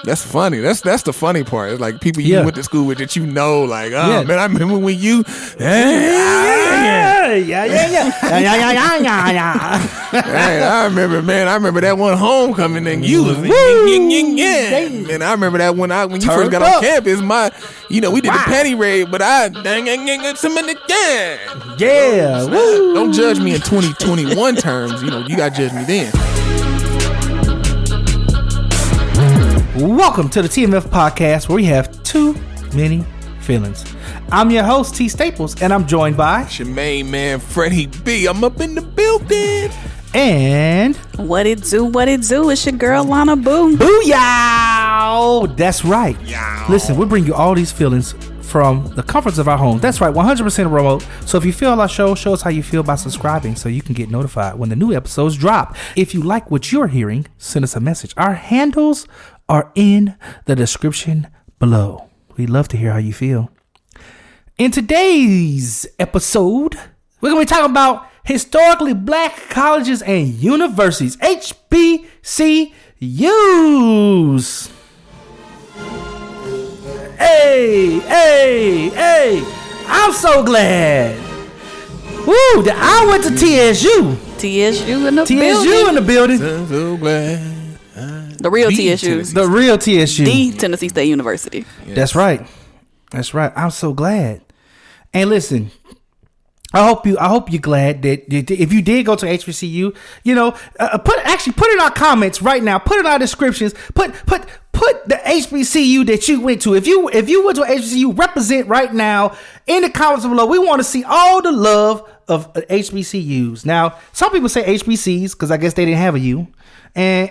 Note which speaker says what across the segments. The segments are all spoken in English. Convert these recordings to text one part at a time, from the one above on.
Speaker 1: That's funny. That's the funny part. It's like people you went to school with that man, I remember when you
Speaker 2: yeah.
Speaker 1: I remember that one homecoming and you was man, I remember that when you first got on campus, we did the panty raid, but don't judge me in 2021 terms. You got to judge me then.
Speaker 2: Welcome to the TMF podcast, where we have too many feelings. I'm your host, T Staples, and I'm joined by
Speaker 1: it's your main man, Freddie B. I'm up in the building.
Speaker 2: And
Speaker 3: what it do? It's your girl, Alona. Boom.
Speaker 2: Booyah! That's right.
Speaker 1: Yow.
Speaker 2: Listen, we bring you all these feelings from the comforts of our home. That's right, 100% remote. So if you feel our show us how you feel by subscribing so you can get notified when the new episodes drop. If you like what you're hearing, send us a message. Our handles are in the description below. We'd love to hear how you feel. In today's episode, we're going to be talking about historically black colleges and universities, HBCUs. Hey, I'm so glad. Woo, that I went to TSU.
Speaker 3: TSU in the
Speaker 2: building.
Speaker 1: So glad.
Speaker 3: The real TSU.
Speaker 2: The real TSU.
Speaker 3: The Tennessee State University.
Speaker 1: Yes.
Speaker 2: That's right. I'm so glad. And listen, I hope you're glad that if you did go to HBCU, put it in our comments right now. Put it in our descriptions. Put the HBCU that you went to. If you went to HBCU, represent right now in the comments below. We want to see all the love of HBCUs. Now, some people say HBCs because I guess they didn't have a U, and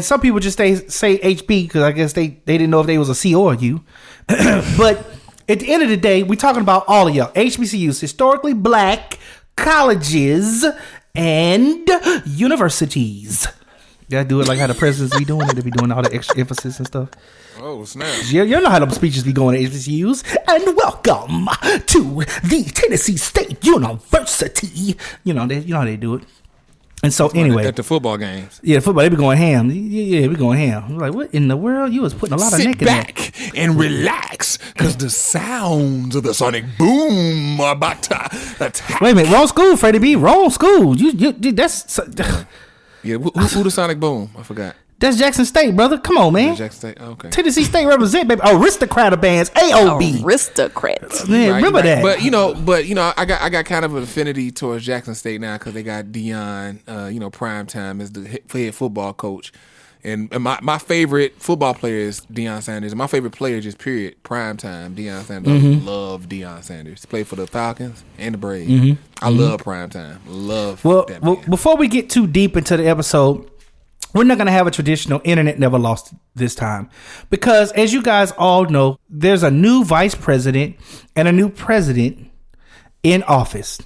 Speaker 2: some people just say HB because I guess they didn't know if they was a C or a U. But at the end of the day, we're talking about all of y'all. HBCUs, historically black colleges and universities. Gotta do it like how the presidents be doing it. They be doing all the extra emphasis and stuff.
Speaker 1: Oh, snap.
Speaker 2: You know how them speeches be going to HBCUs. And welcome to the Tennessee State University. You know how they do it. And so anyway,
Speaker 1: at the football games,
Speaker 2: football, they be going ham. Yeah, we going ham. I'm like, what in the world? You was putting a lot of neck in there.
Speaker 1: Sit back and relax, because the sounds of the sonic boom are about to attack.
Speaker 2: Wait a minute, wrong school, Freddie B. Wrong school. You that's
Speaker 1: yeah. Who the sonic boom? I forgot.
Speaker 2: That's Jackson State, brother. Come on, man.
Speaker 1: Jackson State. Oh, okay.
Speaker 2: Tennessee State represent, baby. Aristocrat of bands, AOB.
Speaker 3: Aristocrats.
Speaker 2: Man, remember that.
Speaker 1: But I got kind of an affinity towards Jackson State now because they got Deion, prime time as the head football coach, and my favorite football player is Deion Sanders. And my favorite player, just period, prime time, Deion Sanders.
Speaker 2: Mm-hmm.
Speaker 1: I love Deion Sanders. He played for the Falcons and the Braves. Mm-hmm. I love prime time. That man.
Speaker 2: Before we get too deep into the episode, we're not going to have a traditional internet never lost this time, because as you guys all know, there's a new vice president and a new president in office.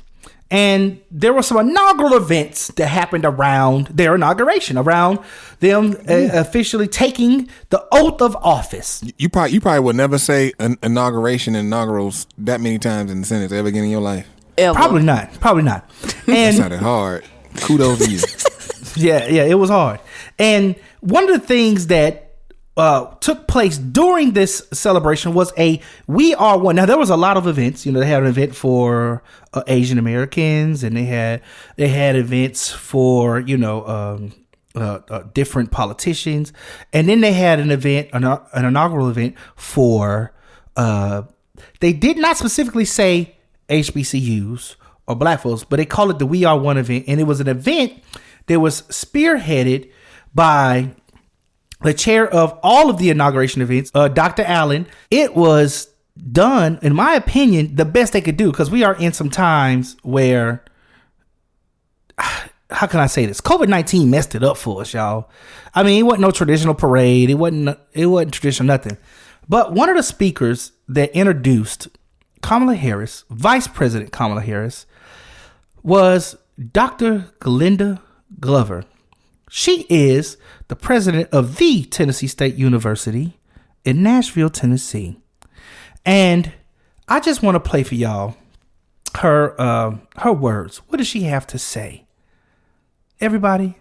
Speaker 2: And there were some inaugural events that happened around their inauguration, around them officially taking the oath of office.
Speaker 1: You probably would never say an inauguration and inaugurals that many times in the sentence ever again in your life.
Speaker 3: Ever.
Speaker 2: Probably not. And
Speaker 1: That sounded hard. Kudos to you.
Speaker 2: Yeah, it was hard. And one of the things that took place during this celebration was a We Are One. Now, there was a lot of events. They had an event for Asian Americans, and they had events for different politicians, and then they had an event, an inaugural event for. They did not specifically say HBCUs or black folks, but they called it the We Are One event, and it was an event that was spearheaded by the chair of all of the inauguration events, Dr. Allen. It was done, in my opinion, the best they could do, because we are in some times where, how can I say this? COVID-19 messed it up for us, y'all. I mean, it wasn't no traditional parade. It wasn't traditional nothing. But one of the speakers that introduced Kamala Harris, Vice President Kamala Harris, was Dr. Glenda Glover. She is the president of the Tennessee State University in Nashville, Tennessee. And I just want to play for y'all her words. What does she have to say? Everybody,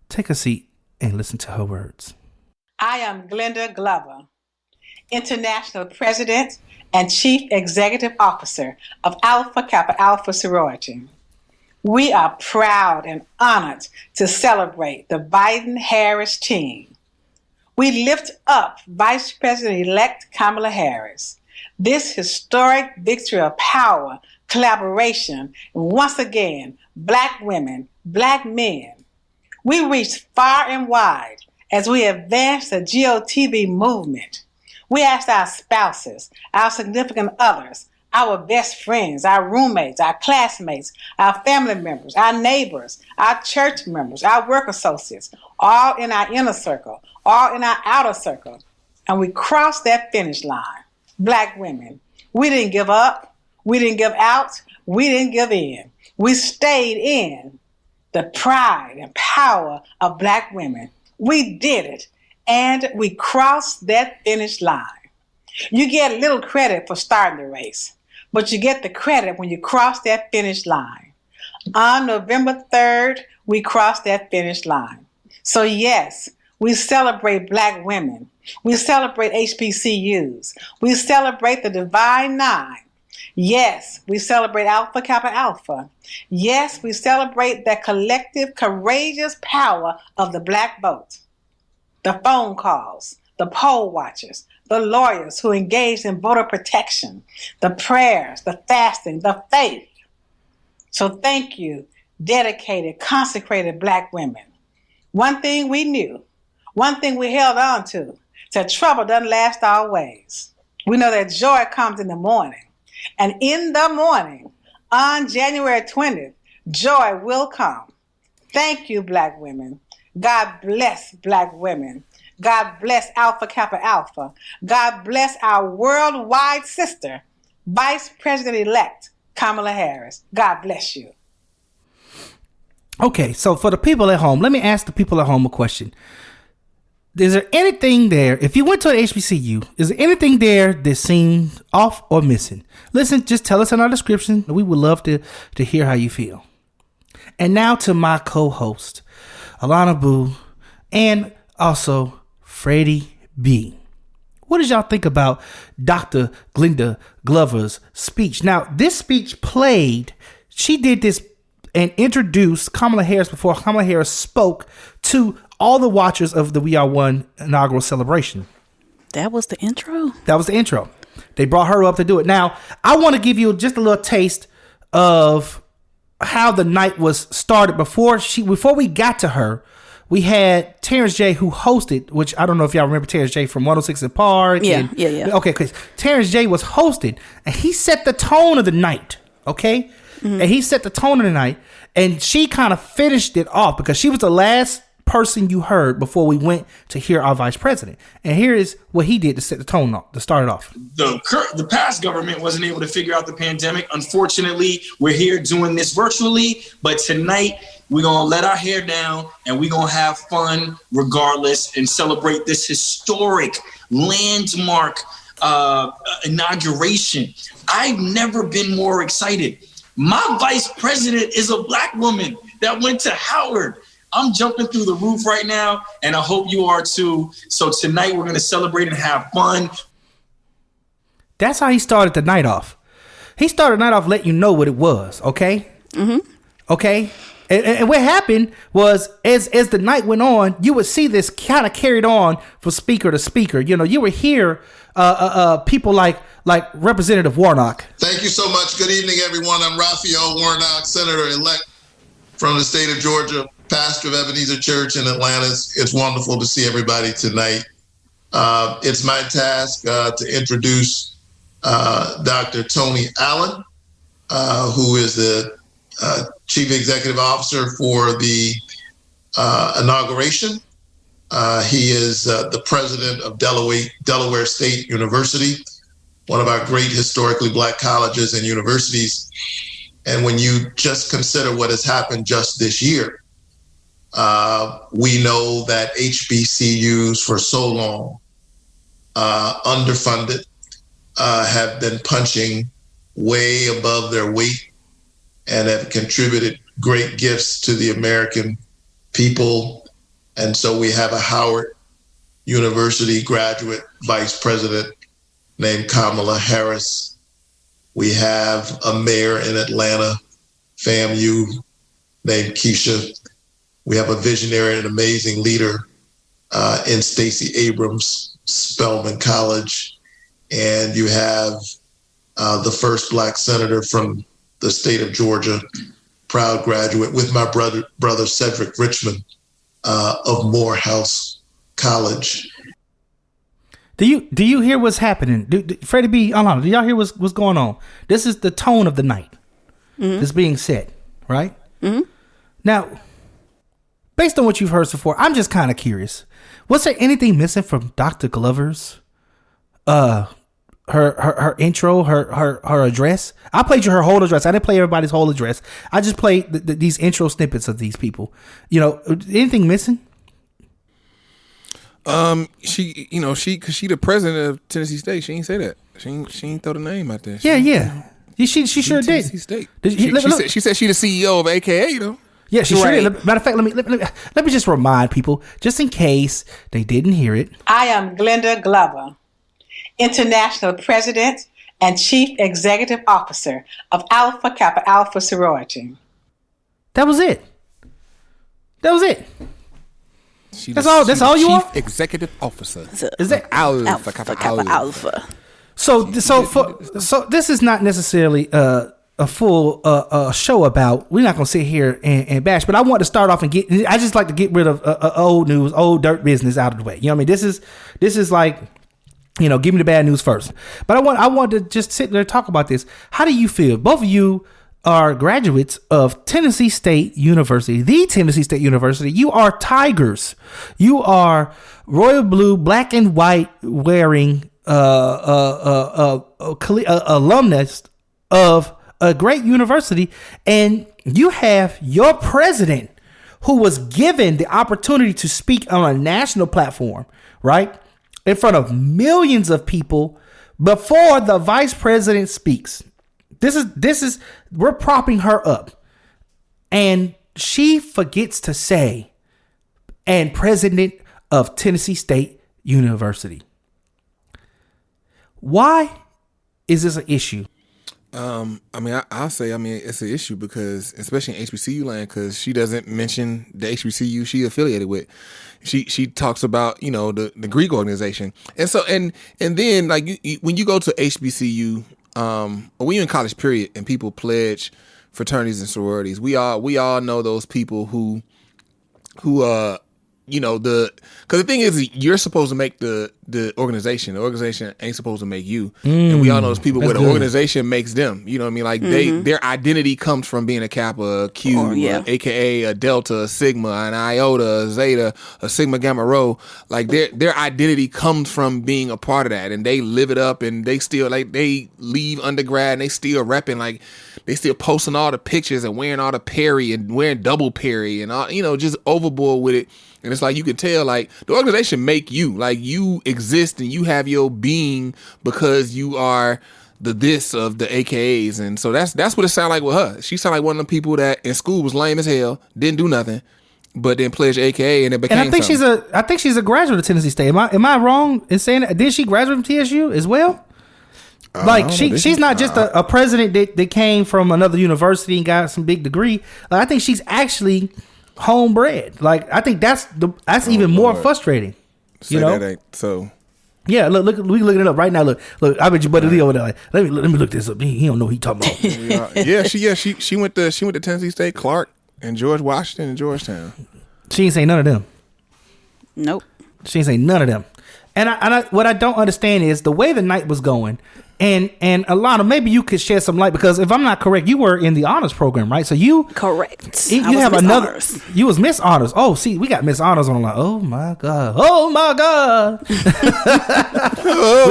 Speaker 2: take a seat and listen to her words.
Speaker 4: I am Glenda Glover, International President and Chief Executive Officer of Alpha Kappa Alpha Sorority. We are proud and honored to celebrate the Biden-Harris team. We lift up Vice President-elect Kamala Harris. This historic victory of power, collaboration, and once again, Black women, Black men. We reach far and wide as we advance the GOTV movement. We asked our spouses, our significant others, our best friends, our roommates, our classmates, our family members, our neighbors, our church members, our work associates, all in our inner circle, all in our outer circle. And we crossed that finish line. Black women, we didn't give up, we didn't give out, we didn't give in. We stayed in the pride and power of Black women. We did it, and we crossed that finish line. You get little credit for starting the race, but you get the credit when you cross that finish line. On November 3rd, we crossed that finish line. So yes, we celebrate Black women. We celebrate HBCUs. We celebrate the Divine Nine. Yes, we celebrate Alpha Kappa Alpha. Yes, we celebrate the collective, courageous power of the Black vote. The phone calls, the poll watchers, the lawyers who engaged in voter protection, the prayers, the fasting, the faith. So thank you, dedicated, consecrated Black women. One thing we knew, one thing we held on to trouble doesn't last always. We know that joy comes in the morning. And in the morning, on January 20th, joy will come. Thank you, Black women. God bless Black women. God bless Alpha Kappa Alpha. God bless our worldwide sister, Vice President-elect Kamala Harris. God bless you.
Speaker 2: Okay, so for the people at home, let me ask the people at home a question. Is there anything there, if you went to an HBCU, is there anything there that seemed off or missing? Listen, just tell us in our description. We would love to hear how you feel. And now to my co-host, Alona Boo, and also Freddie B. What did y'all think about Dr. Glenda Glover's speech? Now, this speech played, she did this and introduced Kamala Harris before Kamala Harris spoke to all the watchers of the We Are One inaugural celebration.
Speaker 3: That was the intro?
Speaker 2: That was the intro. They brought her up to do it. Now, I want to give you just a little taste of how the night was started. Before we got to her, we had Terrence J, who hosted, which I don't know if y'all remember Terrence J from 106 and Park.
Speaker 3: Yeah.
Speaker 2: Okay, because Terrence J was hosting, and he set the tone of the night, okay? Mm-hmm. And he set the tone of the night, and she kind of finished it off because she was the last person you heard before we went to hear our vice president. And here is what he did to set the tone off, to start it off.
Speaker 5: The past government wasn't able to figure out the pandemic. Unfortunately, we're here doing this virtually, but tonight we're going to let our hair down and we're going to have fun regardless and celebrate this historic landmark inauguration. I've never been more excited. My vice president is a Black woman that went to Howard. I'm jumping through the roof right now, and I hope you are too. So tonight we're going to celebrate and have fun.
Speaker 2: That's how he started the night off. He started the night off letting you know what it was, okay? Mm-hmm. Okay? And what happened was, as the night went on, you would see this kind of carried on from speaker to speaker. You know, you would hear people like Representative Warnock.
Speaker 6: Thank you so much. Good evening, everyone. I'm Raphael Warnock, Senator-elect from the state of Georgia, pastor of Ebenezer Church in Atlanta. It's wonderful to see everybody tonight. It's my task to introduce Dr. Tony Allen, who is the Chief Executive Officer for the inauguration. He is the president of Delaware State University, one of our great historically Black colleges and universities. And when you just consider what has happened just this year, we know that HBCUs for so long underfunded, have been punching way above their weight and have contributed great gifts to the American people. And so we have a Howard University graduate vice president named Kamala Harris. We have a mayor in Atlanta, FAMU, named Keisha. We have a visionary and amazing leader in Stacey Abrams, Spelman College. And you have the first Black senator from the state of Georgia, proud graduate, with my brother Cedric Richmond of Morehouse College.
Speaker 2: Do you hear what's happening? Freddie B, Alona, do y'all hear what's going on? This is the tone of the night that's being said, right? Mm-hmm. Now, based on what you've heard so far, I'm just kind of curious. Was there anything missing from Dr. Glover's her intro, her address? I played you her whole address. I didn't play everybody's whole address. I just played these intro snippets of these people. You know, anything missing?
Speaker 1: She the president of Tennessee State. She ain't say that. She ain't throw the name out there. She sure did.
Speaker 2: Tennessee
Speaker 1: State.
Speaker 2: She
Speaker 1: said she the CEO of AKA though.
Speaker 2: Yeah, she sure did. Matter of fact, let me just remind people, just in case they didn't hear it.
Speaker 4: I am Glenda Glover, International President and Chief Executive Officer of Alpha Kappa Alpha Sorority.
Speaker 2: That was it. That's all you are?
Speaker 1: Chief Executive Officer.
Speaker 2: Is that
Speaker 3: Alpha Kappa Alpha?
Speaker 2: So this is not necessarily a full show about. We're not gonna sit here and bash, but I want to start off and I just like to get rid of old news, old dirt business out of the way. You know what I mean? This is like, you know, give me the bad news first. But I want to just sit there and talk about this. How do you feel? Both of you are graduates of Tennessee State University, the Tennessee State University. You are Tigers. You are royal blue, black and white wearing alumnus of a great university, and you have your president who was given the opportunity to speak on a national platform, right, in front of millions of people before the vice president speaks. This is we're propping her up, and she forgets to say, and president of Tennessee State University. Why is this an issue?
Speaker 1: I'll say it's an issue because, especially in HBCU land, because she doesn't mention the HBCU she affiliated with. She talks about, you know, the Greek organization, and so and then like when you go to HBCU, or when you're in college period, and people pledge fraternities and sororities, we all know those people who you know, because the thing is, you're supposed to make the organization. The organization ain't supposed to make you. And we all know those people where the organization makes them. You know what I mean? Like their identity comes from being a Kappa, a Q, AKA a Delta, a Sigma, an Iota, a Zeta, a Sigma Gamma Rho. Like their identity comes from being a part of that, and they live it up, and they still they leave undergrad and they still repping, like they still posting all the pictures and wearing all the Perry and wearing double Perry and all, you know, just overboard with it. And it's like you can tell, like, the organization make you, like, you exist and you have your being because you are the this of the AKAs. And so that's what it sounded like with her. She sounded like one of the people that in school was lame as hell, didn't do nothing, but then pledged AKA and it became.
Speaker 2: And I think she's a graduate of Tennessee State. Am I wrong in saying that? Did she graduate from TSU as well? Like she's not just a president that came from another university and got some big degree. Like, I think she's actually homebred. Like, I think that's even more frustrating.
Speaker 1: Say
Speaker 2: you know,
Speaker 1: that ain't so.
Speaker 2: Yeah, look, we looking it up right now. Look, I bet your buddy Lee over there. Like, let me look this up. He don't know what he talking about.
Speaker 1: She went to Tennessee State, Clark, and George Washington and Georgetown.
Speaker 2: She ain't say none of them.
Speaker 3: Nope.
Speaker 2: She ain't say none of them. And I what I don't understand is the way the night was going. And Alona, maybe you could shed some light, because if I'm not correct, you were in the honors program, right? So you
Speaker 3: correct.
Speaker 2: You have another. Honors. You was Miss Honors. Oh, see, we got Miss Honors on the line. Oh my god. Oh my god.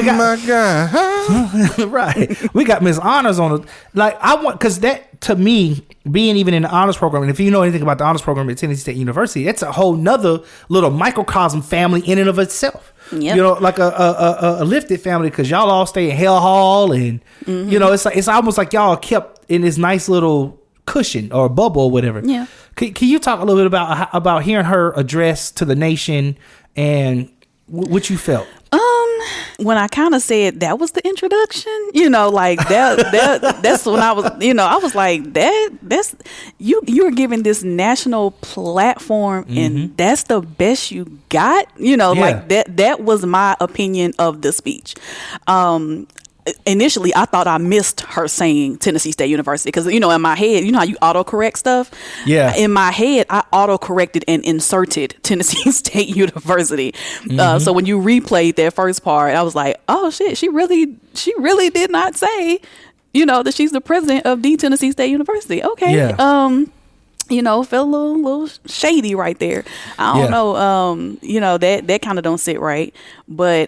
Speaker 1: My god.
Speaker 2: Right. We got Miss Honors on the, like, I want, because that, to me, being even in the honors program, and if you know anything about the honors program at Tennessee State University, that's a whole nother little microcosm family in and of itself. Yep. You know, like a lifted family, because y'all all stay in Hell Hall, and you know, it's almost like y'all are kept in this nice little cushion or bubble or whatever.
Speaker 3: Yeah.
Speaker 2: Can you talk a little bit about hearing her address to the nation, and what you felt?
Speaker 3: When I kind of said that was the introduction, like that's when I was, I was like, that's you're giving this national platform and that's the best you got, like that was my opinion of the speech. Initially, I thought I missed her saying Tennessee State University because, in my head, how you autocorrect stuff? Yeah. In my head, I autocorrected and inserted Tennessee State University. So when you replayed that first part, I was like, oh, shit, she really did not say, that she's the president of the Tennessee State University. Okay. Yeah. Felt a little shady right there. I don't know. That kind of don't sit right. But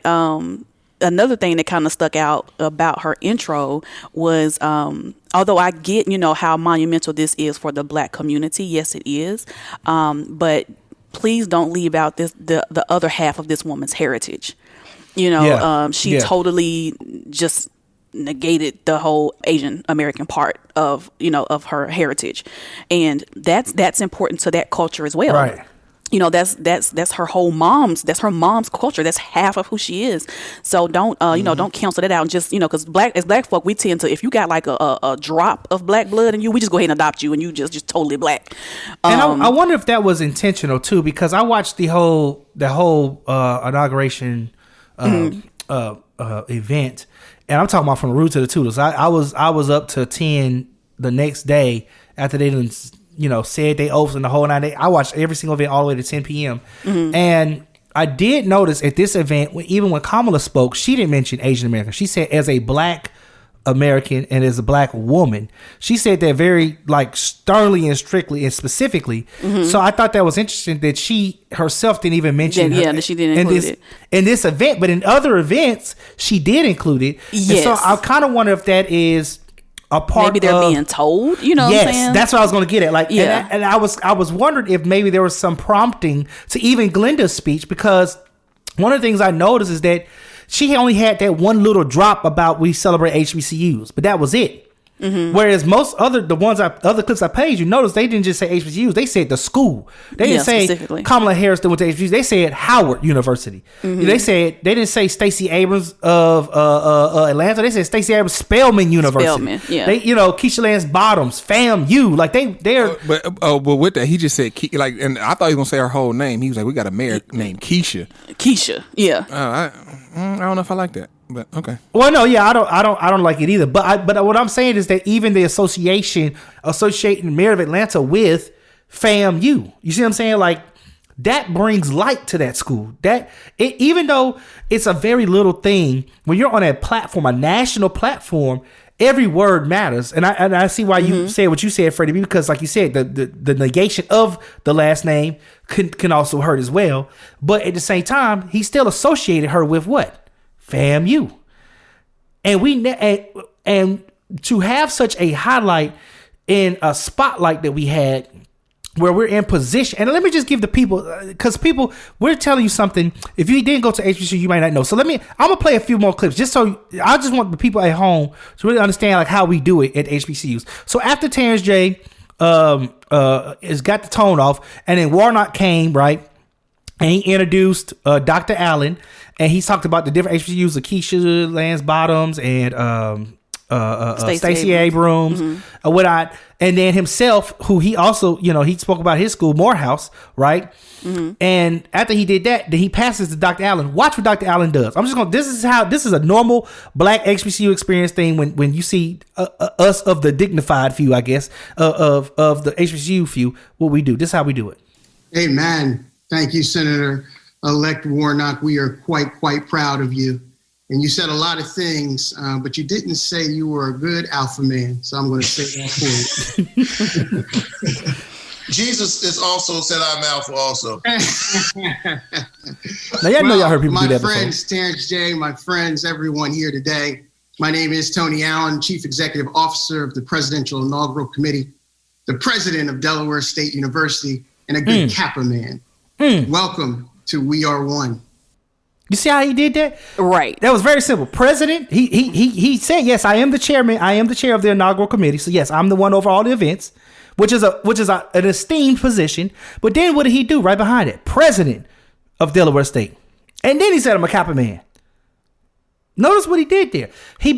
Speaker 3: another thing that kind of stuck out about her intro was, although I get, how monumental this is for the Black community. Yes, it is. But please don't leave out the other half of this woman's heritage. She totally just negated the whole Asian American part of her heritage. And that's important to that culture as well. Right. That's her whole mom's culture. That's half of who she is. So don't don't cancel that out and just, because as black folk, we tend to, if you got like a drop of black blood in you, we just go ahead and adopt you and you just totally black.
Speaker 2: And I wonder if that was intentional too, because I watched the whole inauguration event, and I'm talking about from the root to the toodles. I was up to 10 the next day after they done said they oaths and the whole night. I watched every single event all the way to 10 p.m. And I did notice at this event, even when Kamala spoke, she didn't mention Asian American. She said as a Black American and as a Black woman. She said that very sternly and strictly and specifically. So I thought that was interesting that she herself didn't even mention
Speaker 3: that she didn't include it
Speaker 2: in this event, but in other events she did include it. Yes. And so I kind of wonder if that is a part
Speaker 3: maybe they're being told, what I'm saying?
Speaker 2: That's what I was going to get at. And I was wondering if maybe there was some prompting to even Glenda's speech, because one of the things I noticed is that she only had that one little drop about we celebrate HBCUs, but that was it. Whereas most other clips I played, you notice they didn't just say HBCUs, they said the school. They didn't say Kamala Harris went to HBCUs. They said Howard University. They didn't say Stacey Abrams of Atlanta. They said Stacey Abrams Spelman University. Keisha Lance Bottoms, FAMU. They're.
Speaker 1: But with that, he just said and I thought he was gonna say her whole name. He was like, we got a mayor named Keisha.
Speaker 3: Yeah.
Speaker 1: I don't know if I like that. But okay.
Speaker 2: Well, no, yeah, I don't like it either. But what I'm saying is that even the associating Mayor of Atlanta with FAMU, you see what I'm saying? That brings light to that school. Even though it's a very little thing, when you're on a platform, a national platform, every word matters. And I see why you said what you said, Freddie, because like you said, the negation of the last name can also hurt as well. But at the same time, he still associated her with what? FAMU. And to have such a highlight in a spotlight that we had where we're in position, and let me just give the people, because people, we're telling you something. If you didn't go to HBCU, you might not know. So I'm gonna play a few more clips just so I just want the people at home to really understand how we do it at HBCUs. So after Terrence J has got the tone off, and then Warnock came, right? And he introduced Dr. Allen, and he talked about the different HBCUs, Keisha Lance Bottoms and Stacey Abrams, and then himself, who he also, he spoke about his school, Morehouse, right? And after he did that, then he passes to Dr. Allen. Watch what Dr. Allen does. This is a normal Black HBCU experience thing when you see us of the dignified few, I guess, of the HBCU few, what we do. This is how we do it.
Speaker 7: Amen. Thank you, Senator-elect Warnock. We are quite proud of you. And you said a lot of things, but you didn't say you were a good alpha man. So I'm going to say that for you.
Speaker 6: Jesus is also said I'm alpha also.
Speaker 2: Now, y'all know y'all heard people do that before.
Speaker 7: My friends, Terrence J., my friends, everyone here today. My name is Tony Allen, Chief Executive Officer of the Presidential Inaugural Committee, the President of Delaware State University, and a good Kappa man. Welcome to We Are One.
Speaker 2: You see how he did that?
Speaker 3: Right.
Speaker 2: That was very simple. President, he said, yes, I am the chairman. I am the chair of the inaugural committee. So yes, I'm the one over all the events, which is an esteemed position. But then what did he do right behind it? President of Delaware State. And then he said, I'm a Kappa man. Notice what he did there. He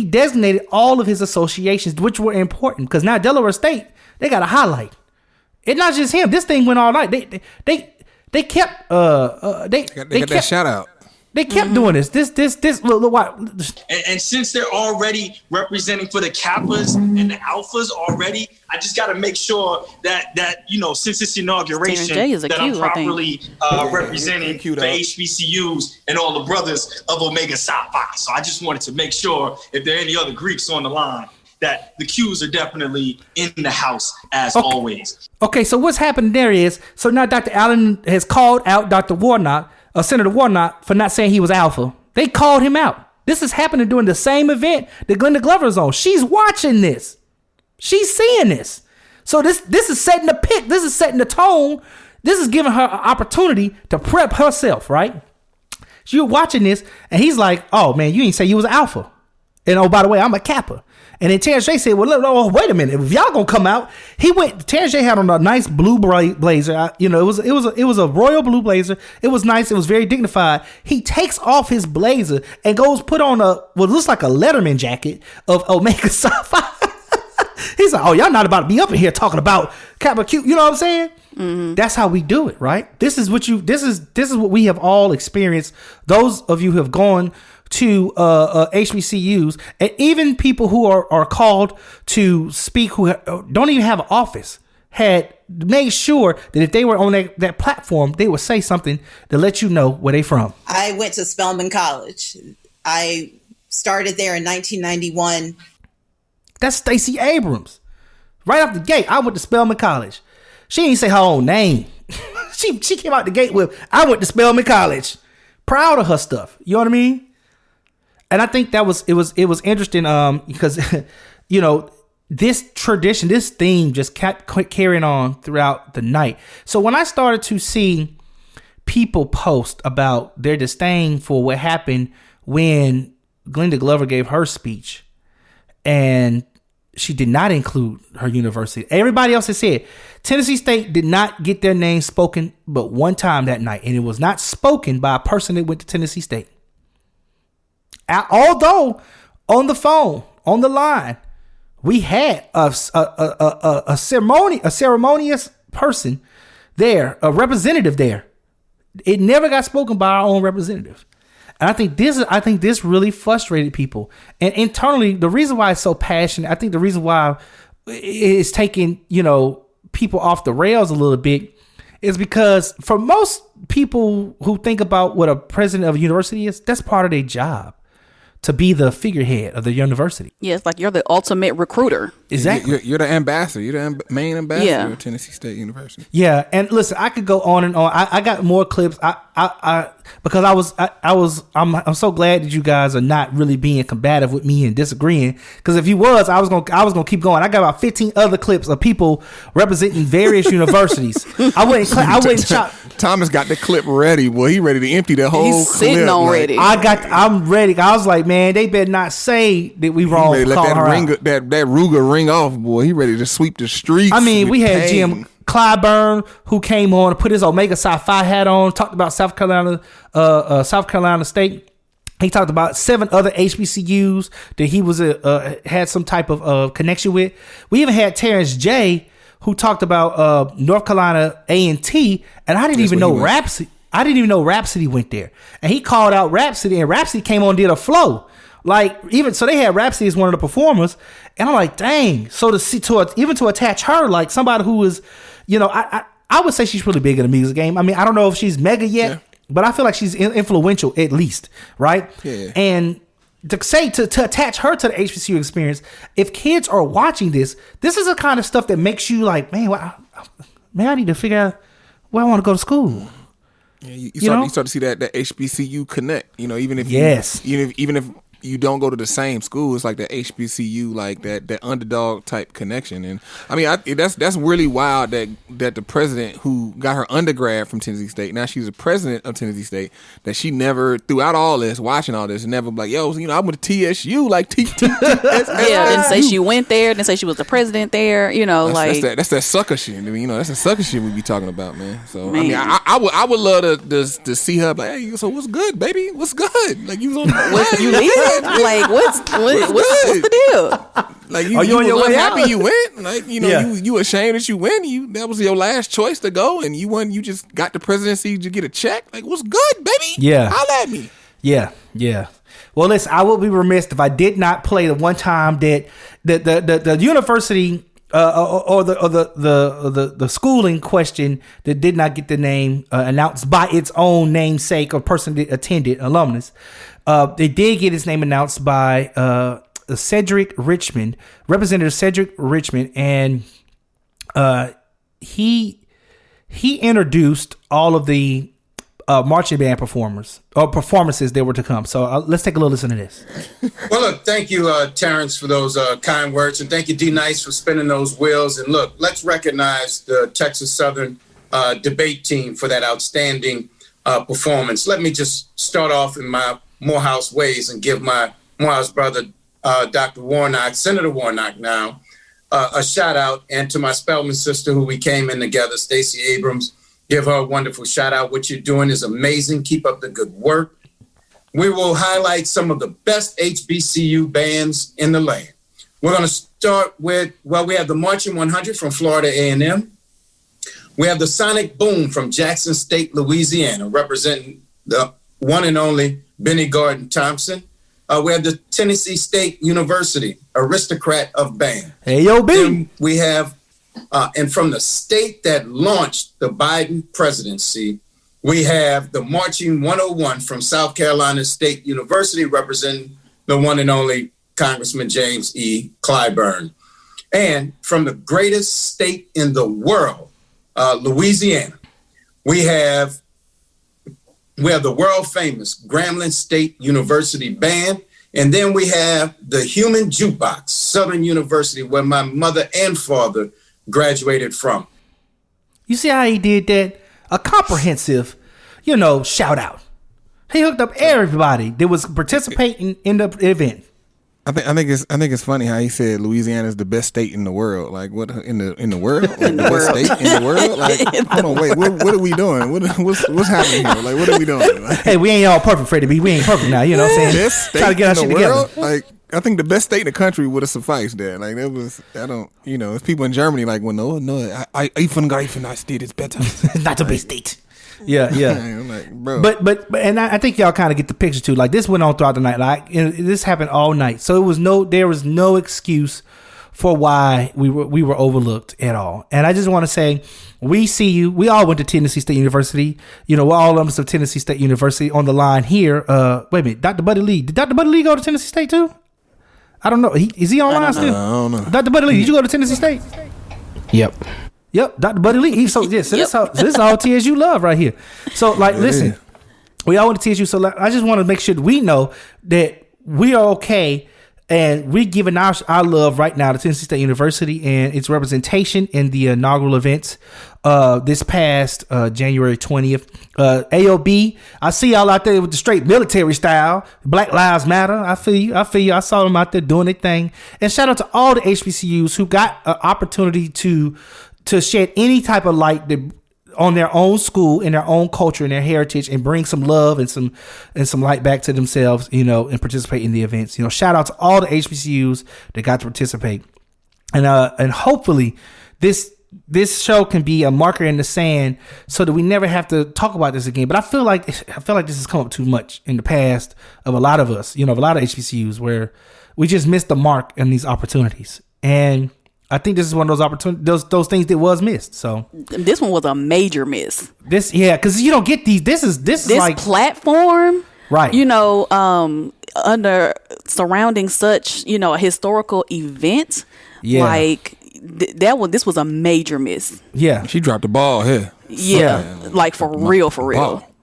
Speaker 2: designated all of his associations, which were important, because now Delaware State, they got a highlight. It's not just him. This thing went all night. They kept
Speaker 1: that shout out.
Speaker 2: They kept doing this. Look,
Speaker 5: and since they're already representing for the Kappas and the Alphas already, I just got to make sure that since it's inauguration, that I'm properly representing for HBCUs and all the brothers of Omega Psi Phi. So I just wanted to make sure if there are any other Greeks on the line, that the Qs are definitely in the house as always.
Speaker 2: Okay, so what's happened there is, so now Dr. Allen has called out Senator Warnock, for not saying he was alpha. They called him out. This is happening during the same event that Glenda Glover's on. She's watching this. She's seeing this. So this is setting the pick. This is setting the tone. This is giving her an opportunity to prep herself, right? So you're watching this, and he's like, oh, man, you didn't say you was an alpha. And oh, by the way, I'm a Kappa. And then Terrence J said, well, wait a minute. If y'all gonna come out, Terrence J had on a nice blue blazer. It was a royal blue blazer. It was nice. It was very dignified. He takes off his blazer and goes put on what looks like a Letterman jacket of Omega Psi Phi. He's like, oh, y'all not about to be up in here talking about Kappa Q. You know what I'm saying? Mm-hmm. That's how we do it, right? This is what we have all experienced. Those of you who have gone to HBCUs, and even people who are called to speak who don't even have an office, had made sure that if they were on that platform, they would say something to let you know where they from.
Speaker 8: I went to Spelman College. I started there in 1991.
Speaker 2: That's Stacey Abrams. Right off the gate, I went to Spelman College. She didn't say her own name. she came out the gate with, I went to Spelman College. Proud of her stuff. You know what I mean? And I think it was interesting because this tradition, this theme just kept carrying on throughout the night. So when I started to see people post about their disdain for what happened when Glenda Glover gave her speech, and she did not include her university. Everybody else has said Tennessee State did not get their name spoken but one time that night, and it was not spoken by a person that went to Tennessee State. Although on the phone, on the line, we had a ceremonious person there, a representative there. It never got spoken by our own representative. And I think this really frustrated people. And internally, the reason why it's so passionate, I think the reason why it's taking, people off the rails a little bit is because for most people who think about what a president of a university is, that's part of their job. To be the figurehead of the university.
Speaker 3: Yeah, it's like you're the ultimate recruiter.
Speaker 2: Exactly.
Speaker 1: You're the ambassador. You're the main ambassador of Tennessee State University.
Speaker 2: Yeah, and listen, I could go on and on. I got more clips. Because I'm so glad that you guys are not really being combative with me and disagreeing. Because if you was, I was gonna keep going. I got about 15 other clips of people representing various universities. I wouldn't chop.
Speaker 1: Thomas got the clip ready. Boy, he ready to empty the whole clip.
Speaker 3: He's sitting on ready.
Speaker 2: I'm ready. I was like, man, they better not say that we wrong.
Speaker 1: He ready to let that Ruger ring off, boy. He ready to sweep the streets.
Speaker 2: I mean, we had Jim Clyburn, who came on and put his Omega Psi Phi hat on, talked about South Carolina State. He talked about 7 other HBCUs that he was had some type of connection with. We even had Terrence J, who talked about North Carolina A&T, and I didn't even know Rhapsody. I didn't even know Rhapsody went there, and he called out Rhapsody, and Rhapsody came on and did a flow. Like, even so, they had Rhapsody as one of the performers, and I'm like, dang. So to attach her, like somebody who is, I would say she's really big in the music game. I mean, I don't know if she's mega yet, but I feel like she's influential at least, right? Yeah. And to attach her to the HBCU experience, if kids are watching this is the kind of stuff that makes you like, man, I need to figure out where I want to go to school.
Speaker 1: Yeah, you start to see that HBCU connect. Even if you don't go to the same school. It's like the HBCU, like that underdog type connection. And I mean, that's really wild that the president who got her undergrad from Tennessee State, now she's a president of Tennessee State, that she never, throughout all this, watching all this, never like, yo, I went to TSU, like
Speaker 3: didn't say she went there, didn't say she was the president there,
Speaker 1: that's that sucker shit. I mean, that's the sucker shit we be talking about, man. So man. I mean, I would love to see her like, hey, so what's good, baby? What's good? Like you was on the
Speaker 3: you leaving? Like what's the deal?
Speaker 1: Like you on your way happy out? You went? Like you ashamed that you went? That was your last choice to go, and you won. You just got the presidency to get a check. Like what's good, baby?
Speaker 2: Yeah,
Speaker 1: holla at me.
Speaker 2: Yeah. Well, listen, I would be remiss if I did not play the one time that the university or the school in question that did not get the name announced by its own namesake or person that attended, alumnus. They did get his name announced by Cedric Richmond, Representative Cedric Richmond, and he introduced all of the marching band performances that were to come. So let's take a little listen to this.
Speaker 9: Well, look, thank you, Terrence, for those kind words, and thank you, D Nice, for spinning those wheels. And look, let's recognize the Texas Southern debate team for that outstanding performance. Let me just start off in my Morehouse ways and give my Morehouse brother, Dr. Warnock, Senator Warnock now, a shout out, and to my Spelman sister who we came in together, Stacey Abrams. Give her a wonderful shout out. What you're doing is amazing. Keep up the good work. We will highlight some of the best HBCU bands in the land. We're going to start with, we have the Marching 100 from Florida A&M. We have the Sonic Boom from Jackson State, Louisiana, representing the one and only Benny Gordon Thompson. We have the Tennessee State University Aristocrat of Band.
Speaker 2: Hey, yo, B.
Speaker 9: Then we have and from the state that launched the Biden presidency, we have the Marching 101 from South Carolina State University, representing the one and only Congressman James E. Clyburn. And from the greatest state in the world, Louisiana, we have the world famous Grambling State University Band. And then we have the Human Jukebox, Southern University, where my mother and father graduated from.
Speaker 2: You see how he did that? A comprehensive, shout out. He hooked up everybody that was participating in the event.
Speaker 1: I think it's funny how he said Louisiana is the best state in the world. Like what in the world? Like the best state in the world? Like hold on, wait, what are we doing? What's happening here? Like what are we doing? Like,
Speaker 2: hey, we ain't all perfect, Freddie B. We ain't perfect now. You know what I'm saying?
Speaker 1: Best state Try to get our shit together. Like I think the best state in the country would have sufficed there. Like that was, it's people in Germany like, well, no, I even United States is better.
Speaker 2: Not the best state. Yeah.
Speaker 1: I'm like, bro.
Speaker 2: But and I think y'all kind of get the picture too. Like this went on throughout the night. Like this happened all night. So there was no excuse for why we were overlooked at all. And I just want to say, we see you. We all went to Tennessee State University. We're all alumnus of Tennessee State University. On the line here. Wait a minute, Dr. Buddy Lee. Did Dr. Buddy Lee go to Tennessee State too? I don't know. Is he online still?
Speaker 1: I don't know.
Speaker 2: Dr. Buddy Lee, did you go to Tennessee State?
Speaker 10: Yep, Dr. Buddy Lee. So this is all TSU love right here. So listen, we all went to TSU. So I just want to make sure that we know that we are okay, and we're giving our love right now to Tennessee State University and its representation in the inaugural events this past January 20th. AOB, I see y'all out there with the straight military style. Black Lives Matter. I feel you. I saw them out there doing their thing. And shout out to all the HBCUs who got an opportunity to shed any type of light on their own school and their own culture and their heritage, and bring some love and some light back to themselves, and participate in the events. Shout out to all the HBCUs that got to participate, and hopefully this show can be a marker in the sand so that we never have to talk about this again. But I feel like this has come up too much in the past of a lot of us, of a lot of HBCUs, where we just missed the mark in these opportunities. And I think this is one of those opportunities, those things that was missed. So
Speaker 3: this one was a major miss.
Speaker 2: Because you don't get these. This is like
Speaker 3: platform,
Speaker 2: right?
Speaker 3: Under surrounding such a historical event, this was a major miss.
Speaker 2: Yeah,
Speaker 1: she dropped the ball here.
Speaker 3: Yeah, like for real.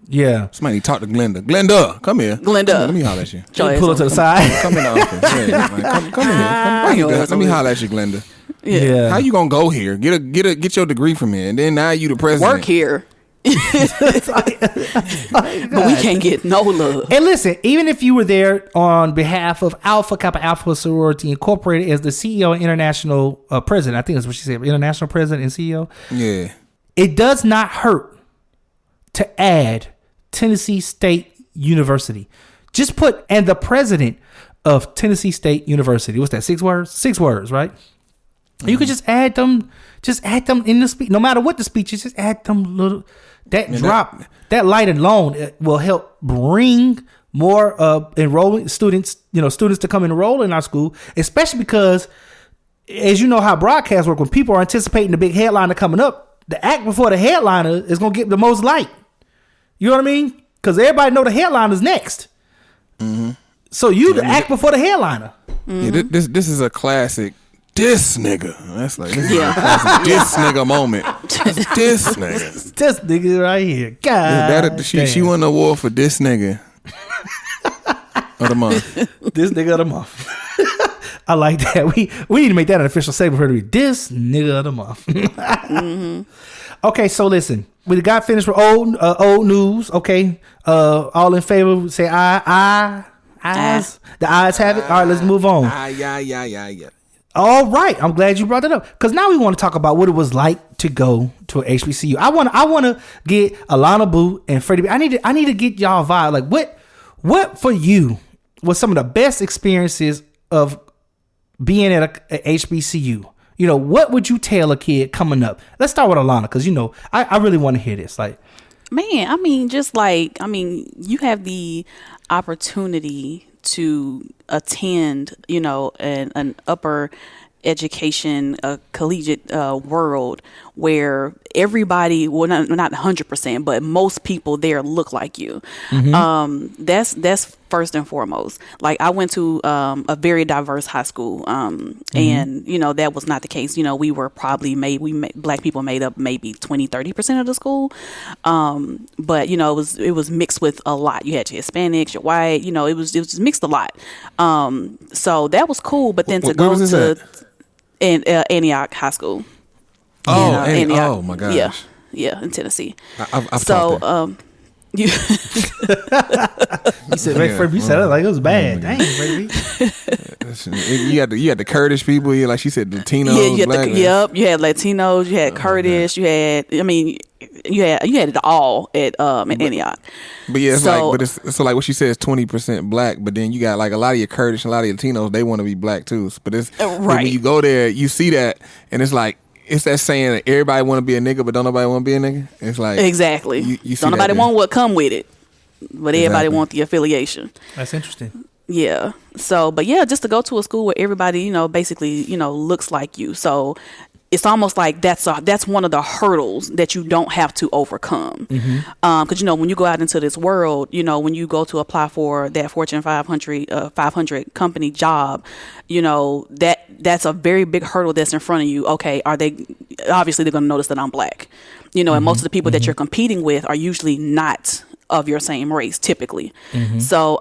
Speaker 2: Yeah.
Speaker 1: Somebody talk to Glenda. Glenda, come here.
Speaker 3: Glenda.
Speaker 1: Let me holler at you.
Speaker 2: Pull her to the side.
Speaker 1: Come in the office. Yeah, like, come in here. Come right here. Let me holler at you, Glenda.
Speaker 2: Yeah.
Speaker 1: How you gonna go here? Get your degree from here, and then now you the president.
Speaker 3: Work here. But we can't get no love.
Speaker 2: And listen, even if you were there on behalf of Alpha Kappa Alpha Sorority Incorporated as the CEO and international president, I think that's what she said, international president and CEO.
Speaker 1: Yeah.
Speaker 2: It does not hurt to add Tennessee State University. Just put, and the president of Tennessee State University. What's that? 6 words? 6 words, right? Mm-hmm. You could just add them in the speech. No matter what the speech is, just add them little. That light alone will help bring more enrolling students, students to come enroll in our school, especially because, as you know how broadcasts work, when people are anticipating the big headliner coming up, the act before the headliner is going to get the most light. You know what I mean? Because everybody know the headliner is next.
Speaker 1: Mm-hmm.
Speaker 2: So the act before the headliner.
Speaker 1: Mm-hmm. Yeah, this is a classic. This nigga. That's like this nigga moment. This nigga.
Speaker 2: This nigga right here. God.
Speaker 1: She won an award for this nigga of the month.
Speaker 2: This nigga of the month. I like that. We need to make that an official segment for her to be this nigga of the month. Mm-hmm. Okay, so listen. We got finished with old news. Okay. All in favor, say aye. Ayes. The ayes have it. All right, let's move on.
Speaker 1: Yeah.
Speaker 2: All right, I'm glad you brought that up because now we want to talk about what it was like to go to a HBCU. I want to get Alona Boo and Freddie. I need to get y'all vibe. Like what for you was some of the best experiences of being at a HBCU? What would you tell a kid coming up? Let's start with Alona because I really want to hear this. Like,
Speaker 3: man, you have the opportunity to attend, an upper education, collegiate world where everybody, well, not 100%, but most people there look like you. Mm-hmm. That's first and foremost. Like I went to a very diverse high school, and that was not the case. We were probably black people made up maybe 20-30% of the school, but it was mixed with a lot. You had your Hispanics, your white. It was just mixed a lot. So that was cool. But then to go to Antioch High School.
Speaker 1: Oh, Antioch. Oh my gosh.
Speaker 3: Yeah, in Tennessee.
Speaker 1: I've taught
Speaker 2: you said you said it like it was bad. Dang, baby.
Speaker 1: You had the Kurdish people. Like she said, Latinos.
Speaker 3: You had Latinos. You had Kurdish. You had. You had it all at Antioch.
Speaker 1: But yeah, it's like what she says, 20% black. But then you got like a lot of your Kurdish and a lot of your Latinos. They want to be black too. But it's right. When you go there, you see that, and it's like. It's that saying that everybody want to be a nigga, but don't nobody want to be a nigga. It's like
Speaker 3: exactly.
Speaker 1: You
Speaker 3: don't nobody want what come with it, but everybody want the affiliation.
Speaker 2: That's interesting.
Speaker 3: Yeah. So, but yeah, just to go to a school where everybody, basically, looks like you. So it's almost like that's one of the hurdles that you don't have to overcome. Mm-hmm. Because when you go out into this world, when you go to apply for that Fortune 500 company job, that's a very big hurdle that's in front of you. Okay, obviously they're going to notice that I'm black, and most of the people that you're competing with are usually not of your same race typically. Mm-hmm. So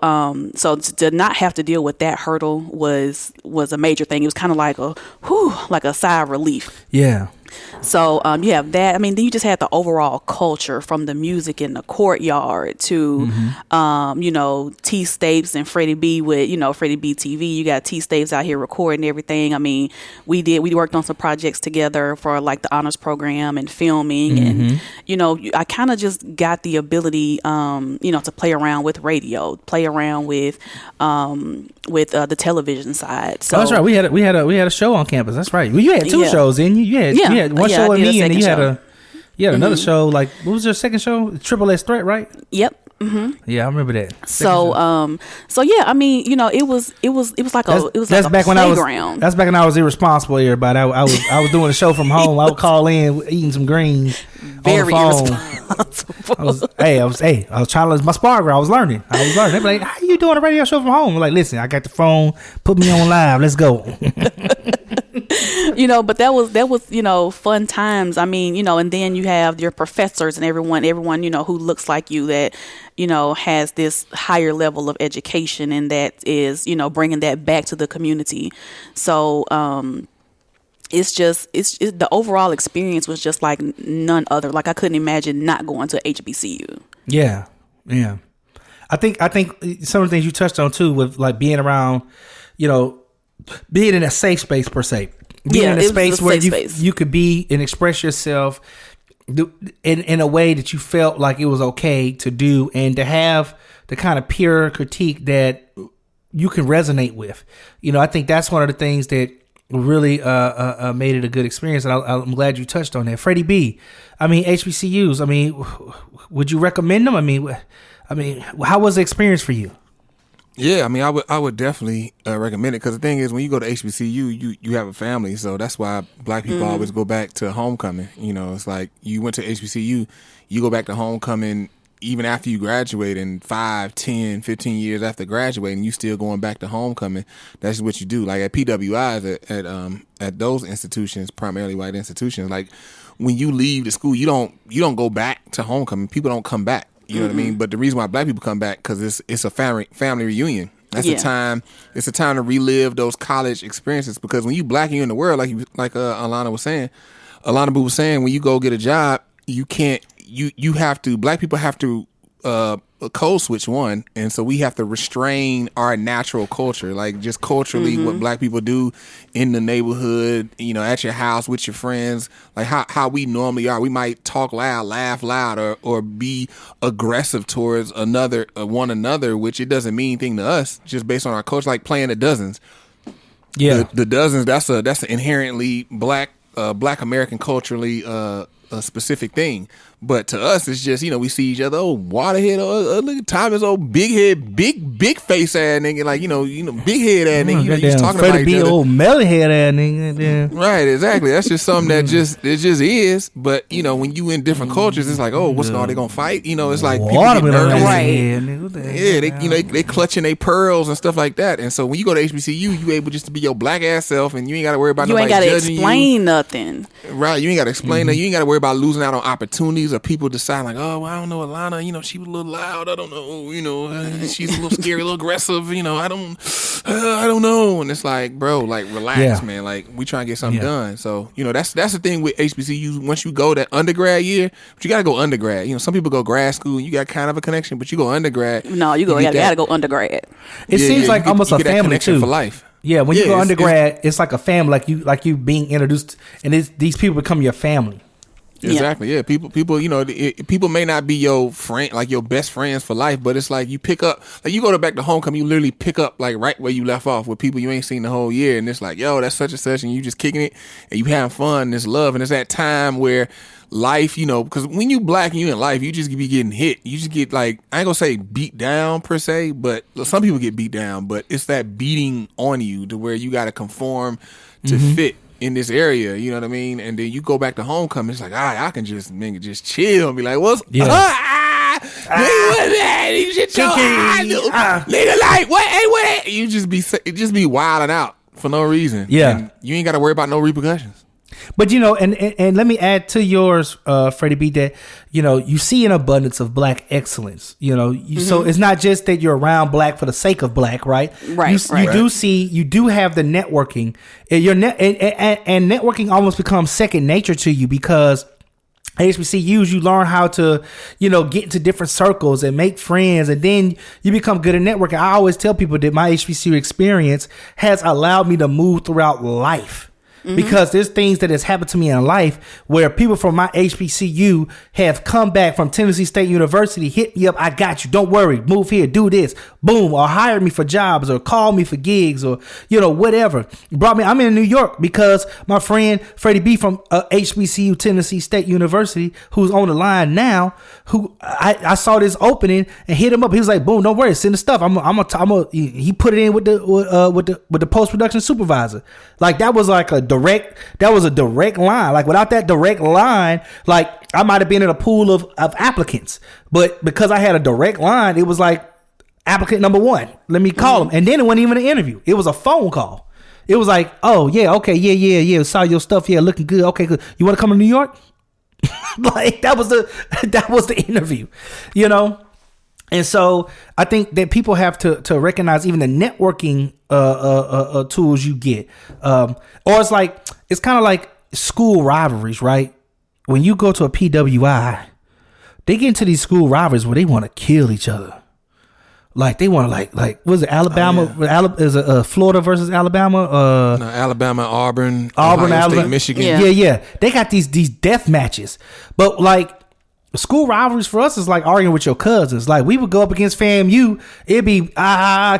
Speaker 3: to not have to deal with that hurdle was a major thing. It was kind of like a sigh of relief.
Speaker 2: Yeah.
Speaker 3: So you have that. Then you just had the overall culture from the music in the courtyard to, T Stapes and Freddie B with, Freddie B TV. You got T Stapes out here recording everything. We worked on some projects together for like the honors program and filming. Mm-hmm. And, I kind of just got the ability, to play around with radio, play around with the television side. So
Speaker 2: that's right. We had a show on campus. That's right. Well, you had two shows, didn't you? You had one show with me, and then you had another show. Like, what was your second show? Triple S Threat, right?
Speaker 3: Yep. Mm-hmm.
Speaker 2: Yeah, I remember that.
Speaker 3: So yeah, it was like a playground.
Speaker 2: That's back when I was irresponsible. Everybody, I was doing a show from home. I would call in, eating some greens.
Speaker 3: Very irresponsible.
Speaker 2: I was trying to my spar girl. I was learning. They'd be like, "How you doing a radio show from home?" I'm like, "Listen, I got the phone. Put me on live. Let's go."
Speaker 3: but that was fun times. I mean, and then you have your professors and everyone, who looks like you that, has this higher level of education, and that is, bringing that back to the community. So, it's the overall experience was just like none other. Like I couldn't imagine not going to HBCU.
Speaker 10: Yeah. Yeah. I think some of the things you touched on too, with like being around, being in a safe space per se, being in a space where you could be and express yourself in a way that you felt like it was okay to do, and to have the kind of pure critique that you can resonate with. I think that's one of the things that really made it a good experience, and I'm glad you touched on that. Freddie B, I mean, HBCUs, I mean, would you recommend them? I mean, how was the experience for you?
Speaker 1: Yeah, I mean, I would definitely recommend it, because the thing is, when you go to HBCU, you have a family, so that's why Black people always go back to homecoming. It's like you went to HBCU, you go back to homecoming even after you graduate, and 5, 10, 15 years after graduating, you still going back to homecoming. That's what you do. Like at PWIs, at those institutions, primarily white institutions, like when you leave the school, you don't go back to homecoming. People don't come back. You know what I mean? But the reason why Black people come back, because it's a family reunion. That's a time. It's a time to relive those college experiences, because when you Black and you're in the world, like Alona was saying, Alona was saying, when you go get a job, you can't. You have to. Black people have to code switch one, and so we have to restrain our natural culture, like just culturally what Black people do in the neighborhood, at your house with your friends, like how we normally are. We might talk loud, laugh loud, or be aggressive towards one another, which it doesn't mean anything to us, just based on our culture, like playing the dozens. Yeah, the dozens. That's an inherently Black American culturally a specific thing. But to us, it's just, we see each other, waterhead, look at Thomas, big head, big face ass nigga, like, big head ass nigga, you just talking about each other.
Speaker 10: Old melon head ass nigga.
Speaker 1: Right, exactly. That's just something that it just is. But, when you in different cultures, it's like, what's going on? They gonna fight? It's like people get nervous. Right. They clutching their pearls and stuff like that. And so when you go to HBCU, you able just to be your Black ass self, and you ain't got to worry about nobody judging you.
Speaker 3: You ain't got to explain nothing.
Speaker 1: Right, you ain't got to explain that. You ain't got to worry about losing out on opportunities, or people decide like, well, I don't know, Alona, she was a little loud. I don't know, she's a little scary, a little aggressive. I don't know. And it's like, bro, like relax, man. Like we trying to get something done. So that's the thing with HBCUs. Once you go that undergrad year, but you got to go undergrad. Some people go grad school, and you got kind of a connection, but you go undergrad.
Speaker 3: No, you gotta go undergrad.
Speaker 10: It seems like almost a family too
Speaker 1: for life.
Speaker 10: Yeah, when you go undergrad, it's like a family, like you being introduced, and these people become your family.
Speaker 1: Exactly. Yeah. People. People may not be your friend, like your best friends for life, but it's like you pick up, like you go back to homecoming, you literally pick up like right where you left off with people you ain't seen the whole year, and it's like, yo, that's such and such, and you just kicking it, and you having fun, and it's love, and it's that time where life, because when you Black and you in life, you just be getting hit. You just get like, I ain't gonna say beat down per se, but some people get beat down, but it's that beating on you to where you got to conform to fit in this area, you know what I mean? And then you go back to homecoming, it's like, I can just chill and be like, what's nigga, what's that? You should nigga, like, what? You just be wilding out for no reason. Yeah. And you ain't got to worry about no repercussions.
Speaker 10: But and let me add to yours, Freddie B, that you see an abundance of Black excellence. So it's not just that you're around Black for the sake of Black, right?
Speaker 3: Right.
Speaker 10: You do have the networking, and networking almost becomes second nature to you, because HBCUs, you learn how to, get into different circles and make friends, and then you become good at networking. I always tell people that my HBCU experience has allowed me to move throughout life. Because there's things that has happened to me in life where people from my HBCU have come back from Tennessee State University, hit me up, I got you, don't worry, move here, do this, boom, or hired me for jobs, or called me for gigs, or whatever. I'm in New York because my friend Freddie B from HBCU Tennessee State University, who's on the line now, who I saw this opening and hit him up. He was like, boom, don't worry, send the stuff. He put it in with the post-production supervisor. Like that was like a direct line. Like without that direct line, like I might have been in a pool of applicants, but because I had a direct line, it was like applicant number one, let me call him. And then it wasn't even an interview, it was a phone call.
Speaker 2: It was like, oh yeah, okay, yeah. Saw your stuff, yeah, looking good. Okay, good. You want to come to New York? Like that was the interview, you know. And so I think that people have to recognize even the networking tools you get, or it's kind of like school rivalries, right? When you go to a PWI, they get into these school rivalries where they want to kill each other. Like they want to like was it Alabama? Oh, yeah. Is it Florida versus Alabama?
Speaker 1: No, Alabama, Auburn,
Speaker 2: Alabama,
Speaker 1: State, Michigan.
Speaker 2: Yeah. They got these death matches, but like school rivalries for us is like arguing with your cousins. Like we would go up against FAMU, it'd be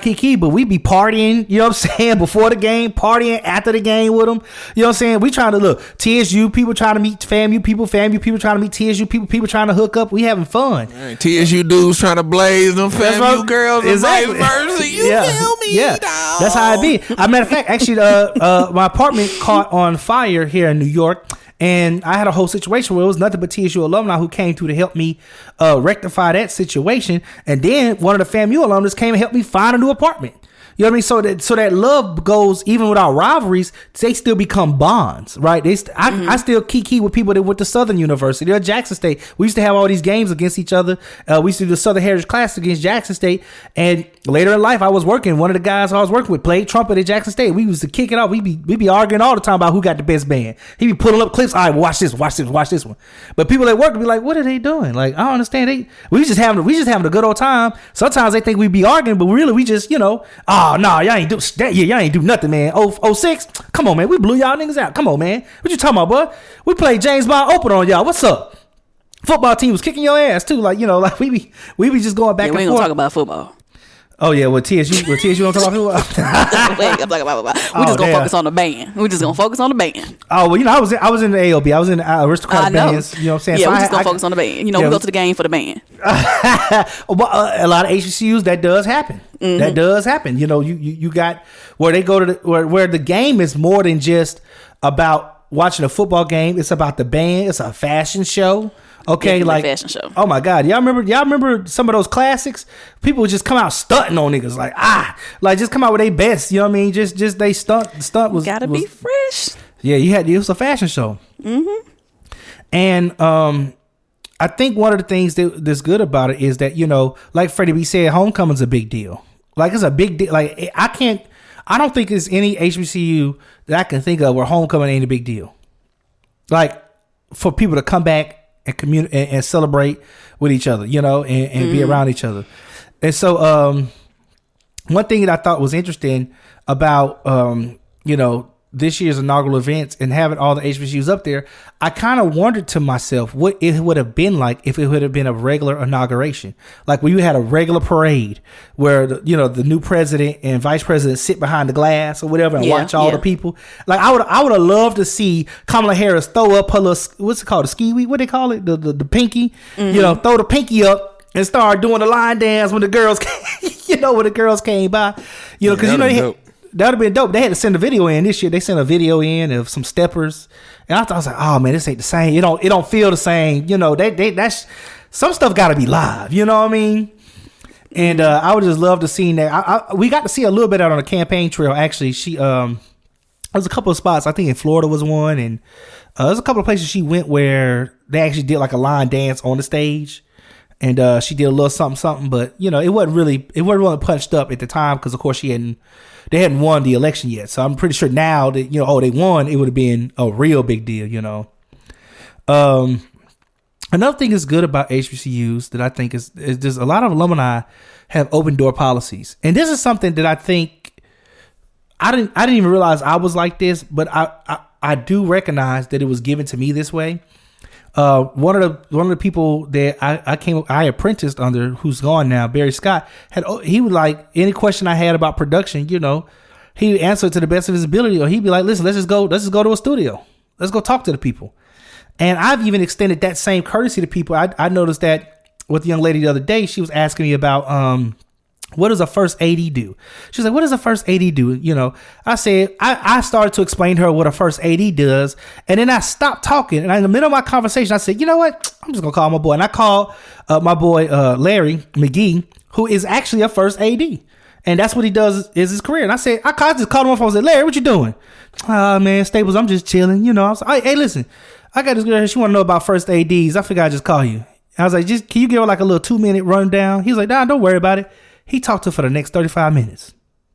Speaker 2: kiki, but we'd be partying. You know what I'm saying? Before the game, partying after the game with them. You know what I'm saying? We trying to look TSU people trying to meet FAMU people trying to meet TSU people trying to hook up. We having fun.
Speaker 1: Right. TSU dudes trying to blaze them FAMU girls and vice versa. You feel me?
Speaker 2: Yeah,
Speaker 1: dog?
Speaker 2: That's how it be. As a matter of fact, actually, my apartment caught on fire here in New York. And I had a whole situation where it was nothing but TSU alumni who came through to help me rectify that situation. And then one of the FAMU alumnus came and helped me find a new apartment. You know what I mean? So that love goes, even without rivalries, they still become bonds, right? I still kiki with people that went to Southern University or Jackson State. We used to have all these games against each other. We used to do the Southern Heritage Classic against Jackson State. And later in life, I was working. One of the guys I was working with played trumpet at Jackson State. We used to kick it off. We be arguing all the time about who got the best band. He be pulling up clips. All right, watch this one. But people at work would be like, what are they doing? Like, I don't understand. We just having a good old time. Sometimes they think we be arguing, but really we just, oh no, y'all ain't do that. Yeah, y'all ain't do nothing, man. 06, come on, man. We blew y'all niggas out. Come on, man. What you talking about, bud? We played James Bond Open on y'all. What's up? Football team was kicking your ass too. Like, like we be just going back and forth.
Speaker 3: We ain't gonna talk about football.
Speaker 2: Oh yeah, TSU don't talk about football.
Speaker 3: Wait, I'm talking about football. We just gonna focus on the band. We just gonna focus on the band.
Speaker 2: Oh well, I was in the AOB. I was in the aristocratic bands. You know what I'm saying?
Speaker 3: Yeah, so we just gonna focus on the band. We go to the game for the band.
Speaker 2: A lot of HBCUs that does happen. Mm-hmm. That does happen. You got where they go to where the game is more than just about watching a football game. It's about the band. It's a fashion show. Okay,
Speaker 3: yeah,
Speaker 2: like
Speaker 3: fashion show.
Speaker 2: Oh my God, y'all remember some of those classics? People would just come out stunting on niggas, like just come out with their best. You know what I mean? Just they stunt was
Speaker 3: be fresh.
Speaker 2: Yeah, it was a fashion show.
Speaker 3: Mm-hmm.
Speaker 2: And I think one of the things that's good about it is that like Freddie B said, homecoming's a big deal. Like it's a big deal. Like I don't think there's any HBCU that I can think of where homecoming ain't a big deal. Like for people to come back and communicate and celebrate with each other, and be around each other. And so, one thing that I thought was interesting about, this year's inaugural events and having all the HBCUs up there, I kind of wondered to myself what it would have been like if it would have been a regular inauguration, like when you had a regular parade where the new president and vice president sit behind the glass or whatever and watch all the people. Like I would have loved to see Kamala Harris throw up her little, what's it called, the ski, what they call it, the pinky, throw the pinky up and start doing the line dance when the girls, when the girls came by, because that would have been dope. They had to send a video in this year. They sent a video in of some steppers, and I was like, "Oh man, this ain't the same. It don't feel the same." That's some stuff got to be live. You know what I mean? And I would just love to see that. We got to see a little bit out on the campaign trail. Actually, she there was a couple of spots. I think in Florida was one, and there's a couple of places she went where they actually did like a line dance on the stage. And she did a little something, but it wasn't really punched up at the time because of course they hadn't won the election yet. So I'm pretty sure now that they won, it would have been a real big deal. Another thing that's good about HBCUs that I think is there's a lot of alumni have open door policies, and this is something that I think I didn't even realize I was like this, but I do recognize that it was given to me this way. One of the people that I apprenticed under, who's gone now, Barry Scott, he would like any question I had about production, he would answer it to the best of his ability, or he'd be like, listen, let's just go to a studio. Let's go talk to the people. And I've even extended that same courtesy to people. I noticed that with the young lady the other day, she was asking me about, what does a first AD do? She's like, what does a first AD do? I said, I started to explain to her what a first AD does. And then I stopped talking. And in the middle of my conversation, I said, you know what? I'm just going to call my boy. And I called my boy, Larry McGee, who is actually a first AD. And that's what he does is his career. And I just called him on the phone and said, Larry, what you doing? Oh, man, Staples, I'm just chilling. You know, I was like, hey, listen, I got this girl here. She want to know about first ADs. I figured I'd just call you. I was like, can you give her like a little 2-minute rundown? He was like, nah, don't worry about it. He talked to her for the next 35 minutes.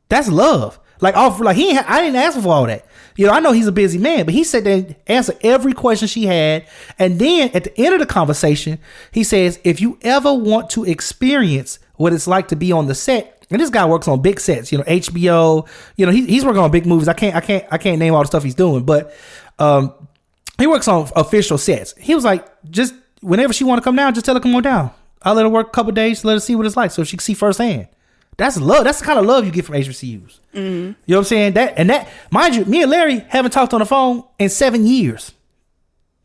Speaker 2: That's love. I didn't ask for all that. You know, I know he's a busy man, but he sat there and answered every question she had. And then at the end of the conversation, he says, if you ever want to experience what it's like to be on the set, and this guy works on big sets, you know, HBO, you know, he's working on big movies. I can't name all the stuff he's doing, but he works on official sets. He was like, just whenever she want to come down, just tell her come on down. I'll let her work a couple of days, let her see what it's like, so she can see firsthand. That's love. That's the kind of love you get from HBCUs. Mm-hmm. You know what I'm saying? That, mind you, me and Larry haven't talked on the phone in 7 years.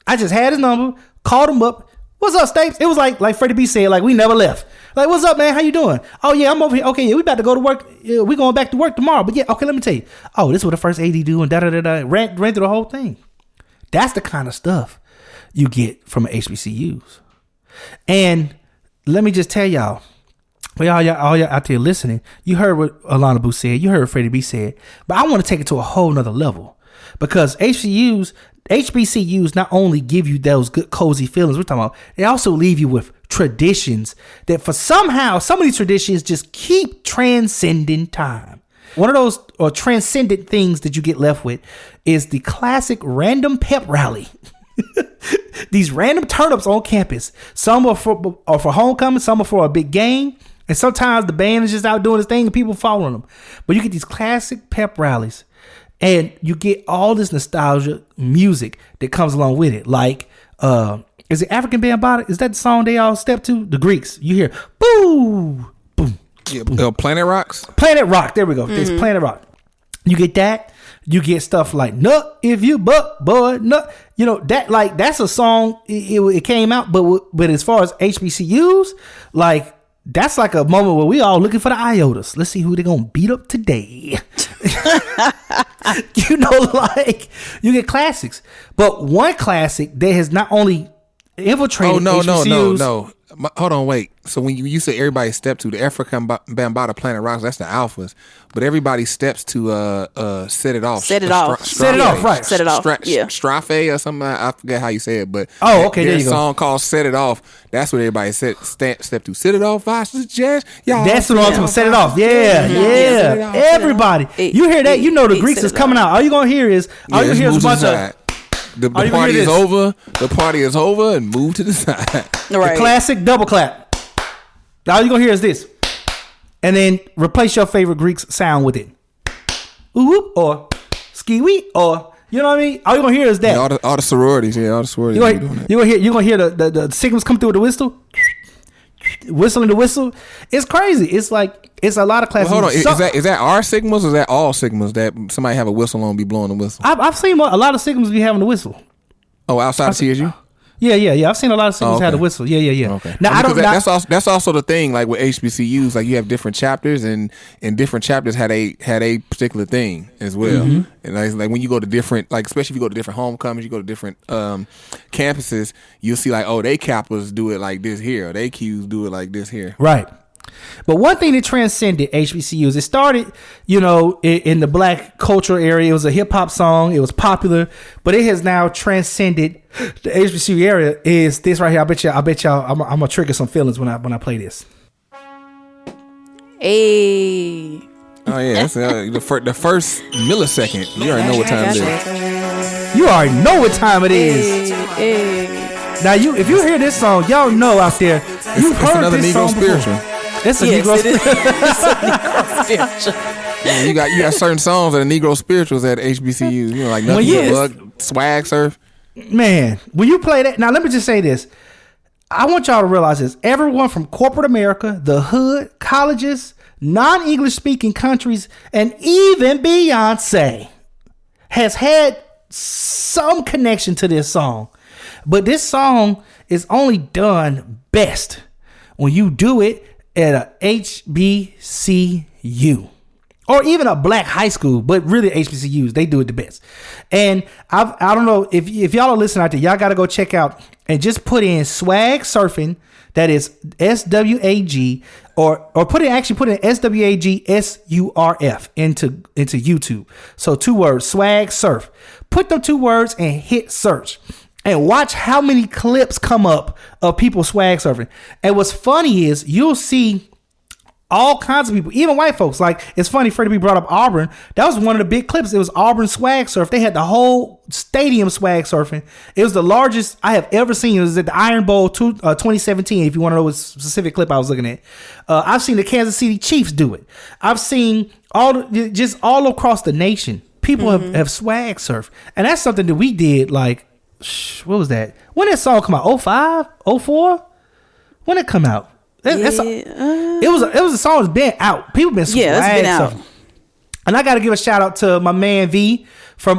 Speaker 2: I just had his number, called him up. What's up, Stapes? It was like Freddie B said, like we never left. Like, what's up, man? How you doing? Oh yeah, I'm over here. Okay, yeah, we about to go to work. Yeah, we going back to work tomorrow. But yeah, okay, let me tell you. Oh, this is what the first AD do and da. Ran through the whole thing. That's the kind of stuff you get from HBCUs. And let me just tell y'all, for all y'all out there listening, you heard what Alona Boo said. You heard what Freddie B said. But I want to take it to a whole nother level, because HBCUs not only give you those good cozy feelings we're talking about, they also leave you with traditions that for somehow some of these traditions just keep transcending time. One of those or transcendent things that you get left with is the classic random pep rally. These random turn-ups on campus. Some are for homecoming, some are for a big game, and sometimes the band is just out doing its thing and people following them. But you get these classic pep rallies, and you get all this nostalgia music that comes along with it. Like, is it African Bambaataa? Is that the song they all step to? The Greeks. You hear, boo, boom.
Speaker 1: Yeah, Planet Rocks?
Speaker 2: Planet Rock. There we go. It's Planet Rock. You get that. You get stuff like "Nut If You Buck Boy Nut." You know that, like, that's a song. It came out, but as far as HBCUs, like, that's like a moment where we all looking for the IOTAs. Let's see who they're gonna beat up today. You know, like, you get classics, but one classic that has not only infiltrated HBCUs.
Speaker 1: No. Hold on, wait. So when you say everybody step to the African Bambaataa Planet Rocks, that's the Alphas. But everybody steps to Set It Off.
Speaker 3: Set It Off.
Speaker 2: Set It Off, right.
Speaker 3: Set It Off.
Speaker 1: Yeah. Strafe or something. I forget how you say it, but
Speaker 2: okay, there you go.
Speaker 1: There's a song called Set It Off. That's what everybody step to. Set It Off, I suggest.
Speaker 2: That's what I'm talking about. Set It Off. Yeah. Everybody. You hear that? You know the Greeks is coming out. All you gonna hear is a bunch of.
Speaker 1: The party is over. The party is over, and move to the side.
Speaker 2: Right. The classic double clap. All you're going to hear is this. And then replace your favorite Greek sound with it. Ooh, or ski-wee, or, you know what I mean? All you're going to hear is that.
Speaker 1: Yeah, all the sororities. Yeah, all the sororities.
Speaker 2: You're going to hear the signals come through with the whistle. Whistling the whistle. It's crazy. It's like, it's a lot of classes.
Speaker 1: Well, hold on. Is that our Sigmas or is that all Sigmas that somebody have a whistle on be blowing the whistle?
Speaker 2: I've seen a lot of Sigmas be having the whistle.
Speaker 1: Oh, outside of TSU?
Speaker 2: Yeah. I've seen a lot of Sigmas have the whistle. Yeah.
Speaker 1: Okay. Now, that's also the thing, like with HBCUs, like you have different chapters, and different chapters had a particular thing as well. Mm-hmm. And like when you go to different, like especially if you go to different homecomings, you go to different campuses, you'll see like, oh, they Kappas do it like this here, or they Qs do it like this here.
Speaker 2: Right. But one thing that transcended HBCUs, it started, you know, in the black cultural area. It was a hip hop song. It was popular, but it has now transcended the HBCU area. Is this right here? I bet y'all. I'm gonna trigger some feelings when I play this.
Speaker 3: Hey.
Speaker 1: Oh yeah, that's, the first millisecond. You already know what time it is.
Speaker 2: You already know what time it is.
Speaker 3: Hey.
Speaker 2: Now if you hear this song, y'all know out there, you've heard this
Speaker 1: Negro
Speaker 2: song
Speaker 1: spiritual.
Speaker 2: Before. It's a Negro
Speaker 3: spiritual.
Speaker 1: Yeah, you got certain songs that are Negro spirituals at HBCU. You know, like Nothing But Bug, Swag Surf.
Speaker 2: Man, when you play that, now let me just say this. I want y'all to realize this. Everyone from corporate America, the hood, colleges, non-English speaking countries, and even Beyonce has had some connection to this song. But this song is only done best when you do it at a HBCU or even a black high school, but really HBCUs, they do it the best. And I don't know if y'all are listening out there, y'all got to go check out and just put in swag surfing. That is SWAG or put in SWAG SURF into YouTube. So 2 words, swag surf. Put them 2 words and hit search and watch how many clips come up of people swag surfing. And what's funny is you'll see all kinds of people, even white folks. Like, it's funny, Freddie brought up Auburn. That was one of the big clips. It was Auburn swag surf. They had the whole stadium swag surfing. It was the largest I have ever seen. It was at the Iron Bowl 2017, if you want to know what specific clip I was looking at. I've seen the Kansas City Chiefs do it. I've seen just all across the nation. People have swag surfed. And that's something that we did, like, what was that? When did that song come out? 05? 04? When did it come out? It was a song that's been out. People been swag
Speaker 3: it's been out.
Speaker 2: surfing. And I got to give a shout out to my man V from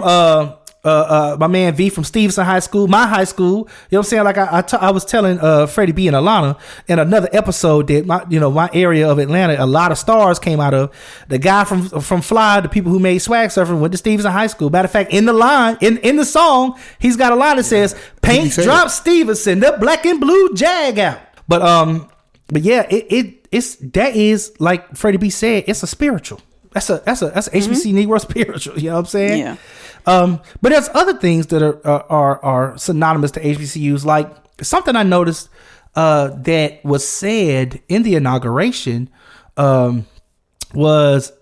Speaker 2: Stevenson High School, my high school. You know what I'm saying? Like I was telling Freddie B and Alona in another episode that my area of Atlanta, a lot of stars came out of. The guy from Fly, the people who made swag surfing, went to Stevenson High School. Matter of fact, in the line, in the song, he's got a line that says, "Paint drop Stevenson, the black and blue jag out." But yeah, that is like Freddie B said, it's a spiritual. That's a HBC Negro spiritual. You know what I'm saying?
Speaker 3: Yeah.
Speaker 2: But there's other things that are synonymous to HBCUs. Like something I noticed that was said in the inauguration was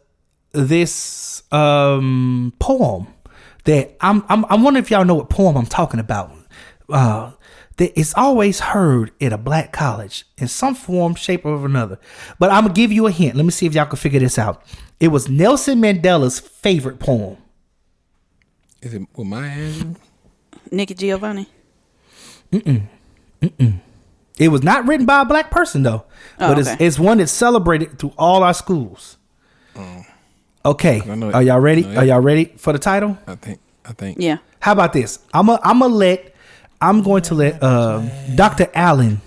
Speaker 2: this poem that I'm wondering if y'all know what poem I'm talking about. That it's always heard at a black college in some form, shape, or another. But I'm gonna give you a hint. Let me see if y'all can figure this out. It was Nelson Mandela's favorite poem.
Speaker 1: Is it with Maya Angelou?
Speaker 3: Nikki Giovanni?
Speaker 2: It was not written by a black person though. But it's one that's celebrated through all our schools. Okay. Are y'all ready? Are y'all ready for the title?
Speaker 1: I think.
Speaker 3: Yeah. How
Speaker 2: about this? I'm going to let Dr. Allen.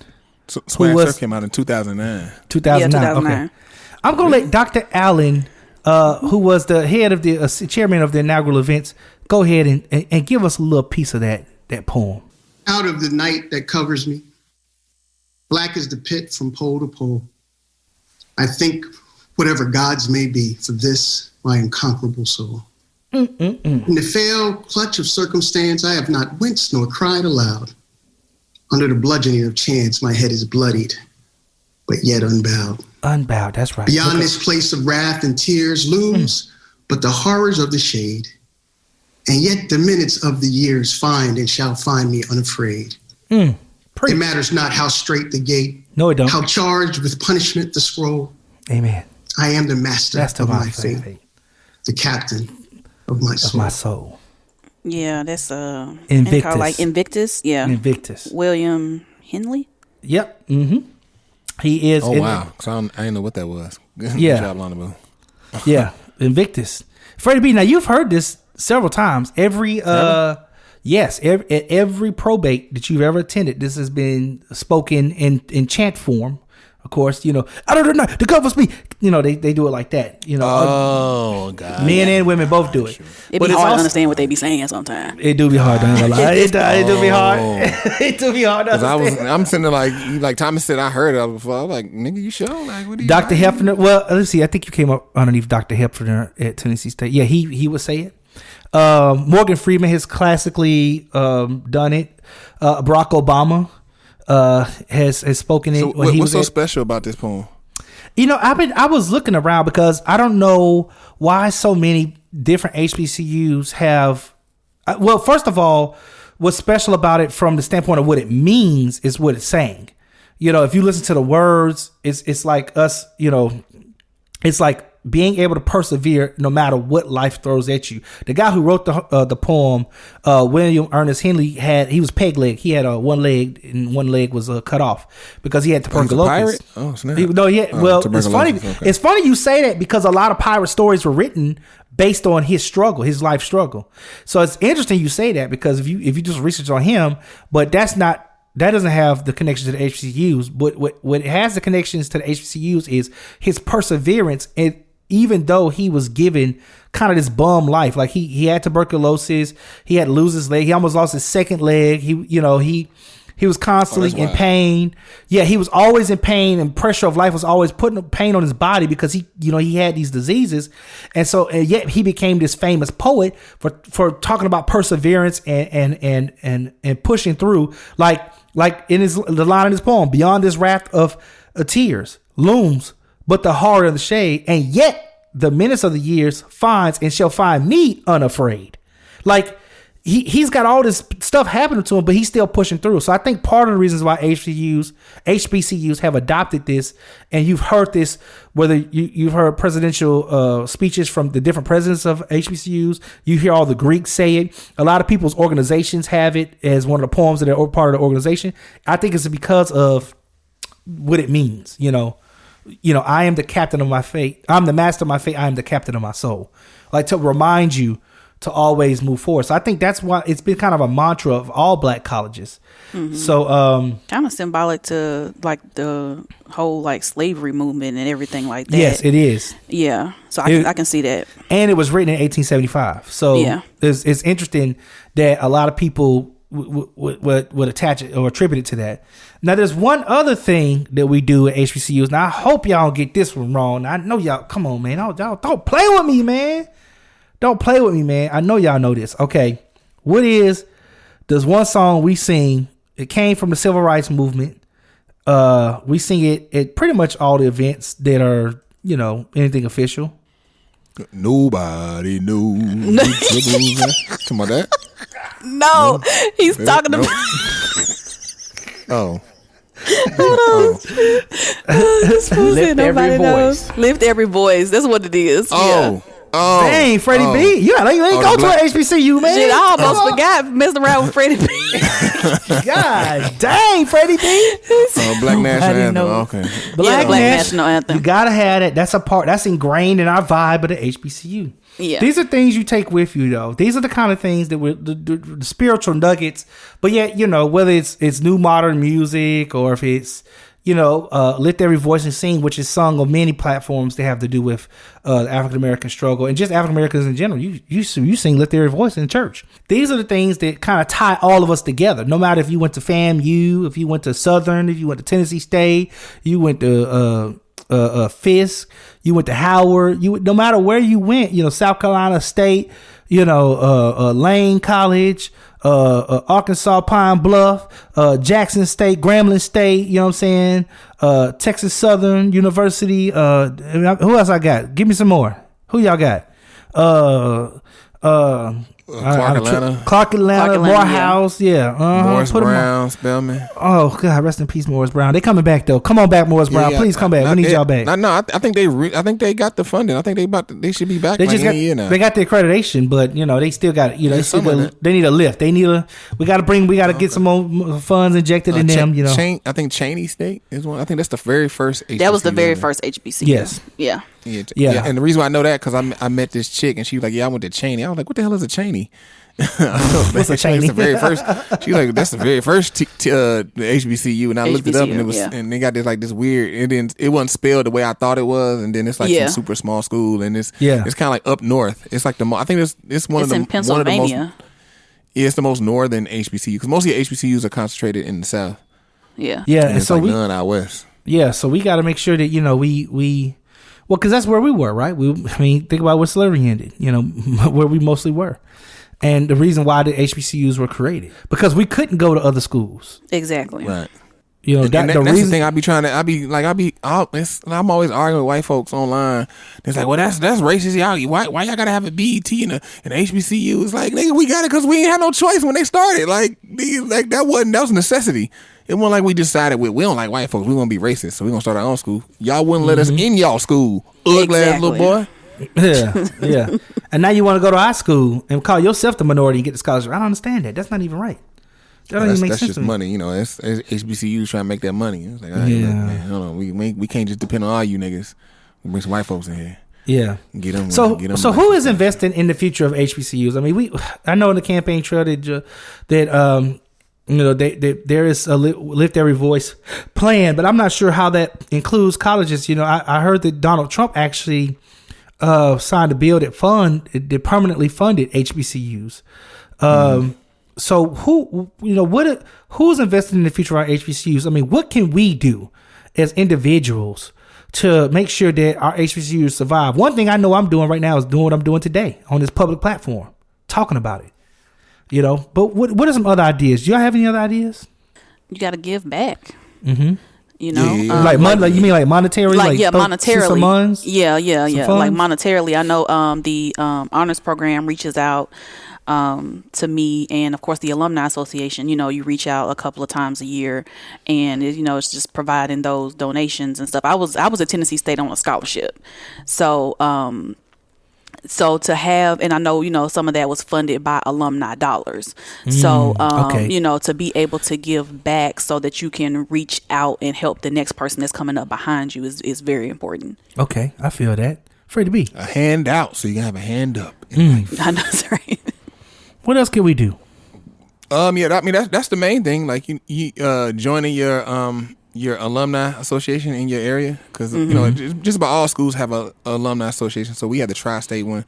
Speaker 1: Swag Surf came out in 2009.
Speaker 2: 2009. Okay. I'm going to let Dr. Allen, who was the head of the chairman of the inaugural events, go ahead and give us a little piece of that poem.
Speaker 7: Out of the night that covers me, black as the pit from pole to pole, I think whatever gods may be for this, my unconquerable soul. In the fail clutch of circumstance, I have not winced nor cried aloud. Under the bludgeoning of chance, my head is bloodied, but yet unbowed.
Speaker 2: Unbowed, that's right.
Speaker 7: Beyond this place of wrath and tears looms but the horrors of the shade. And yet the minutes of the years find and shall find me unafraid. It matters not how straight the gate.
Speaker 2: No, it don't.
Speaker 7: How charged with punishment the scroll.
Speaker 2: Amen.
Speaker 7: I am the master of my fate. The captain of my soul.
Speaker 3: Yeah, that's
Speaker 2: Invictus.
Speaker 3: Like Invictus. Yeah.
Speaker 2: Invictus.
Speaker 3: William Henley.
Speaker 2: Yep. He is.
Speaker 1: Oh wow! So I didn't know what that was.
Speaker 2: Yeah.
Speaker 1: Good job, Lana.
Speaker 2: Yeah, Invictus. Freddie B. Now you've heard this several times. Every probate that you've ever attended, this has been spoken in chant form. Of course, out of the night, the covers me. They do it like that.
Speaker 1: Oh God,
Speaker 2: men and women both do it.
Speaker 3: It'd be hard to understand what they be saying sometimes.
Speaker 2: It do be hard to lie. It do be hard. It do be hard to understand.
Speaker 1: I'm sitting there like Thomas said. I heard it before. I'm like, nigga, you sure? Like, what are you?
Speaker 2: Dr. Hefner. Well, let's see. I think you came up underneath Dr. Hefner at Tennessee State. Yeah, he would say it. Morgan Freeman has classically done it. Barack Obama has spoken it.
Speaker 1: So what's so special about this poem?
Speaker 2: I was looking around because I don't know why so many different HBCUs have. Well, first of all, what's special about it from the standpoint of what it means is what it's saying. If you listen to the words, it's like us. It's like being able to persevere no matter what life throws at you. The guy who wrote the poem, William Ernest Henley, he was peg leg. He had one leg and one leg was cut off because he had tuberculosis.
Speaker 1: Oh, snap.
Speaker 2: It's funny. Okay. It's funny you say that because a lot of pirate stories were written based on his struggle, his life struggle. So it's interesting you say that because if you just research on him, but that doesn't have the connection to the HBCUs. But what has the connections to the HBCUs is his perseverance even though he was given kind of this bum life. Like he had tuberculosis, he had to lose his leg, he almost lost his second leg. He was constantly in pain. Yeah, he was always in pain, and pressure of life was always putting pain on his body because he had these diseases. And yet he became this famous poet for talking about perseverance and pushing through. Like in the line in his poem, beyond this raft of tears looms but the heart of the shade, and yet the menace of the years finds and shall find me unafraid. Like, he's got all this stuff happening to him, but he's still pushing through. So I think part of the reasons why HBCUs have adopted this, and you've heard this, whether you've heard presidential speeches from the different presidents of HBCUs, you hear all the Greeks say it. A lot of people's organizations have it as one of the poems that are part of the organization. I think it's because of what it means. I am the captain of my fate. I'm the master of my fate. I am the captain of my soul. Like, to remind you to always move forward. So I think that's why it's been kind of a mantra of all black colleges. Mm-hmm. So
Speaker 3: kind of symbolic to like the whole like slavery movement and everything like that.
Speaker 2: Yes, it is.
Speaker 3: Yeah. So I can see that.
Speaker 2: And it was written in 1875. So yeah, it's interesting that a lot of people would attach it or attribute it to that. Now, there's one other thing that we do at HBCUs. Now, I hope y'all don't get this one wrong. I know y'all. Come on, man. Y'all don't play with me, man. Don't play with me, man. I know y'all know this. Okay. There's one song we sing. It came from the civil rights movement. We sing it at pretty much all the events that are, anything official.
Speaker 1: Nobody knows. Talking about that?
Speaker 3: No, he's talking about.
Speaker 1: Oh.
Speaker 3: Lift every voice. Lift every voice. That's what it is.
Speaker 1: Oh.
Speaker 3: Yeah.
Speaker 1: Oh,
Speaker 2: dang, Freddie B. You ain't go to an HBCU, man.
Speaker 3: Shit, I almost forgot messing around with Freddie B.
Speaker 2: God dang, Freddie B.
Speaker 1: Black National Anthem. Okay.
Speaker 3: Black National Anthem.
Speaker 2: You gotta have it. That's ingrained in our vibe of the HBCU.
Speaker 3: Yeah.
Speaker 2: These are things you take with you, though. These are the kind of things that the spiritual nuggets. But yet, whether it's new modern music or if it's lift every voice and sing, which is sung on many platforms that have to do with the African American struggle and just African Americans in general. You sing lift every voice in church. These are the things that kind of tie all of us together. No matter if you went to FAMU, if you went to Southern, if you went to Tennessee State, you went to Fisk, you went to Howard. No matter where you went, South Carolina State, Lane College. Arkansas Pine Bluff, Jackson State, Grambling State, you know what I'm saying? Texas Southern University. Who else I got? Give me some more. Who y'all got? Clark Atlanta, Morehouse,
Speaker 1: Morris Brown, Spelman.
Speaker 2: Oh God, rest in peace, Morris Brown. They coming back though. Come on back, Morris Brown. Please come back. We need y'all back.
Speaker 1: No, I think they got the funding. I think they should be back. They now.
Speaker 2: They got the accreditation, but they still got they need a lift. We got to get some more funds injected in them.
Speaker 1: I think Cheney State is one. I think that's the very first. HBCU
Speaker 3: that was the very first HBCU.
Speaker 2: Yes.
Speaker 3: Yeah.
Speaker 1: Yeah. And the reason why I know that because I met this chick and she was like, "Yeah, I went to Cheney." I was like, "What the hell is a Cheney?"
Speaker 2: What's a Cheney?
Speaker 1: The very first. She was like, "That's the very first HBCU," and I looked it up and it was, and they got this weird. It wasn't spelled the way I thought it was, and then it's like some super small school, and it's kind of like up north. It's like I think it's one of the
Speaker 3: in Pennsylvania.
Speaker 1: One of the most, it's the most northern HBCU because most of the HBCUs are concentrated in the south.
Speaker 3: Yeah,
Speaker 2: and
Speaker 1: so like none out west.
Speaker 2: Yeah, so we got to make sure that we. Well, because that's where we were, right? Think about where slavery ended, where we mostly were. And the reason why the HBCUs were created. Because we couldn't go to other schools.
Speaker 3: Exactly.
Speaker 1: Right.
Speaker 2: That's
Speaker 1: the thing I'm always arguing with white folks online. It's like, well, that's racist. Why y'all gotta have a BET and an HBCU? It's like, nigga, we got it because we ain't had no choice when they started. That was a necessity. It wasn't like we decided we don't like white folks. We gonna be racist, so we gonna start our own school. Y'all wouldn't let us in y'all school, ugly ass little boy.
Speaker 2: Yeah. And now you want to go to our school and call yourself the minority and get the scholarship. I don't understand that. That's not even right.
Speaker 1: That's just money, It's HBCUs trying to make that money. It's like, man, hold on, we can't just depend on all you niggas. We bring some white folks in here.
Speaker 2: Yeah,
Speaker 1: get them.
Speaker 2: So who is investing in the future of HBCUs? I mean, I know in the campaign trail that there is a lift every voice plan, but I'm not sure how that includes colleges. I heard that Donald Trump actually signed a bill that permanently funded HBCUs. So who's investing in the future of our HBCUs? I mean, what can we do as individuals to make sure that our HBCUs survive? One thing I know I'm doing right now is doing what I'm doing today on this public platform, talking about it. But what are some other ideas? Do y'all have any other ideas?
Speaker 3: You got to give back.
Speaker 2: Mm-hmm.
Speaker 3: You know,
Speaker 2: like you mean like monetary?
Speaker 3: Monetarily. Yeah. Like
Speaker 2: funds?
Speaker 3: monetarily. I know the honors program reaches out to me, and of course the Alumni Association. You reach out a couple of times a year, and it's just providing those donations and stuff. I was at Tennessee State on a scholarship, so to have, and I know, some of that was funded by alumni dollars. So, to be able to give back so that you can reach out and help the next person that's coming up behind you is very important.
Speaker 2: Okay. I feel that. Freddie B.
Speaker 1: A hand out so you can have a hand up.
Speaker 3: I know, that's right.
Speaker 2: What else can we do?
Speaker 1: That's the main thing. Like you joining your alumni association in your area, because just about all schools have a alumni association. So we have the tri-state one,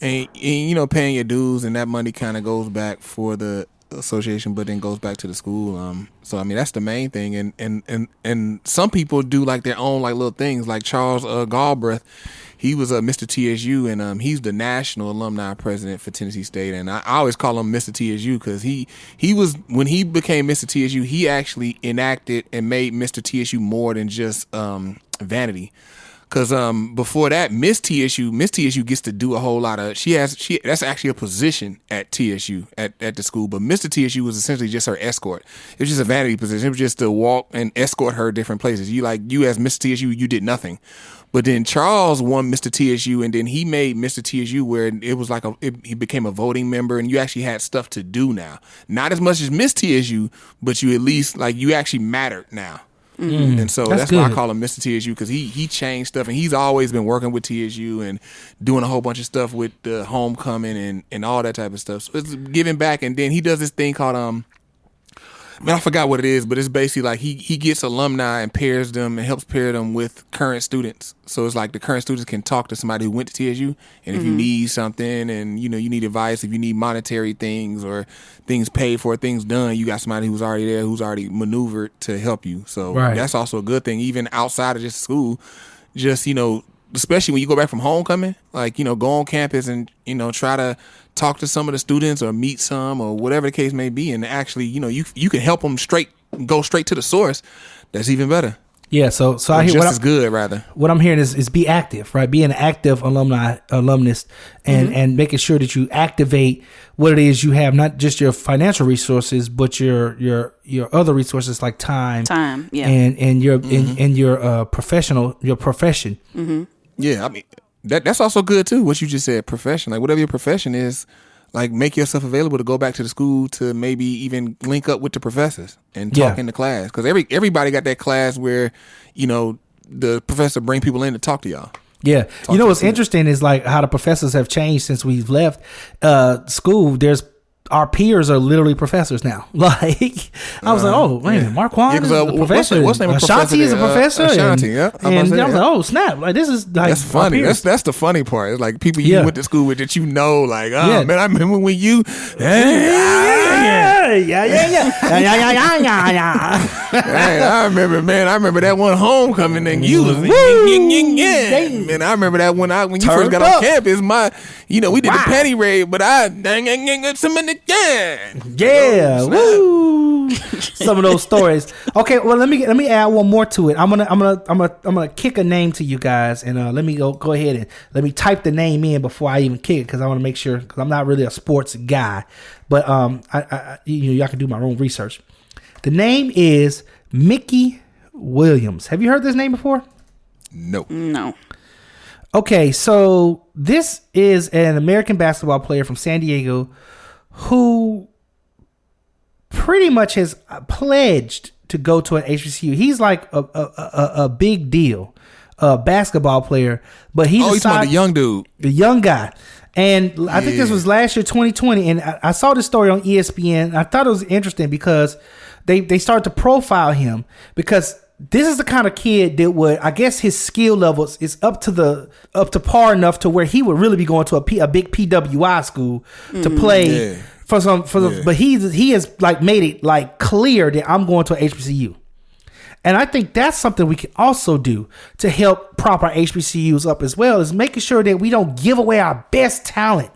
Speaker 1: and paying your dues, and that money kind of goes back for the association, but then goes back to the school. So that's the main thing. And some people do like their own like little things. Like Charles Galbraith, he was a Mr. TSU, and he's the national alumni president for Tennessee State. And I always call him Mr. TSU because he was, when he became Mr. TSU, he actually enacted and made Mr. TSU more than just vanity. Because before that, Miss TSU gets to do a whole lot of. That's actually a position at TSU at the school. But Mr. TSU was essentially just her escort. It was just a vanity position. It was just to walk and escort her different places. You as Mr. TSU, you did nothing. But then Charles won Mr. TSU, and then he made Mr. TSU where it was like he became a voting member, and you actually had stuff to do now. Not as much as Miss TSU, but you at least you actually mattered now. Mm-hmm. And so that's why I call him Mr. TSU, because he changed stuff, and he's always been working with TSU and doing a whole bunch of stuff with the homecoming and all that type of stuff. So it's giving back, and then he does this thing called I forgot what it is, but it's basically like he gets alumni and pairs them and helps pair them with current students. So it's like the current students can talk to somebody who went to TSU, and if you need something and you need advice, if you need monetary things or things paid for, things done, you got somebody who's already there, who's already maneuvered to help you. So that's also a good thing, even outside of just school. Just especially when you go back from homecoming, go on campus and try to talk to some of the students or meet some or whatever the case may be, and actually you can help them go straight to the source. That's even better.
Speaker 2: Yeah, so I hear
Speaker 1: just as good, rather.
Speaker 2: What I'm hearing is be active, right? Be an active alumnus, and making sure that you activate what it is you have, not just your financial resources, but your other resources like time,
Speaker 3: yeah,
Speaker 2: and your and your profession.
Speaker 3: Mm-hmm.
Speaker 1: Yeah, that's also good too. What you just said, profession, like whatever your profession is. Like, make yourself available to go back to the school to maybe even link up with the professors and talk in the class. Because everybody got that class where, the professor bring people in to talk to y'all.
Speaker 2: Yeah. What's interesting is like how the professors have changed since we've left school. Our peers are literally professors now. Like, I was like, oh, man, Marquand is a professor.
Speaker 1: What's the name of
Speaker 2: Ashanti is a professor.
Speaker 1: Ashanti,
Speaker 2: and I was like, oh, snap. Like, this is like,
Speaker 1: that's funny. That's the funny part. It's like people you went to school with that like, man, I remember when you.
Speaker 2: Yeah.
Speaker 1: I remember that one homecoming and you was man, I remember that when you first got on campus, we did the panty raid, but some in the
Speaker 2: woo. Some of those stories. Okay, well let me add one more to it. I'm gonna kick a name to you guys, and let me go ahead and let me type the name in before I even kick it, because I want to make sure, because I'm not really a sports guy, but y'all can do my own research. The name is Mickey Williams. Have you heard this name before?
Speaker 3: No.
Speaker 2: Okay, so this is an American basketball player from San Diego who pretty much has pledged to go to an HBCU. He's like a big deal basketball player, but he's
Speaker 1: talking about the young dude,
Speaker 2: the young guy. And I think this was last year, 2020, and I saw this story on ESPN. I thought it was interesting because they started to profile him, because this is the kind of kid that would, I guess, his skill levels is up to par enough to where he would really be going to a big PWI school to play for some. But he has like made it like clear that I'm going to a HBCU. And I think that's something we can also do to help prop our HBCUs up as well, is making sure that we don't give away our best talent.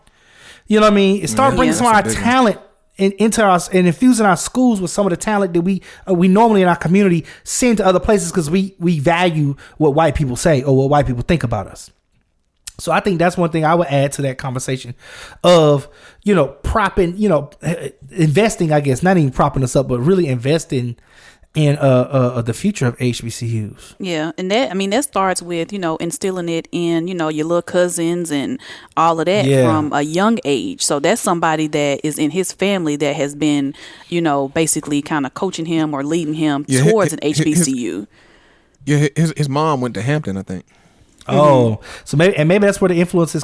Speaker 2: You know what I mean? Start bringing some of our talent into us and infusing our schools with some of the talent that we normally in our community send to other places because we value what white people say or what white people think about us. So I think that's one thing I would add to that conversation of, propping, investing, I guess, not even propping us up, but really investing in the future of HBCUs.
Speaker 3: Yeah, and that starts with instilling it in your little cousins and all of that from a young age. So that's somebody that is in his family that has been basically kind of coaching him or leading him towards an HBCU.
Speaker 1: His mom went to Hampton, I think.
Speaker 2: Oh, so maybe that's where the influences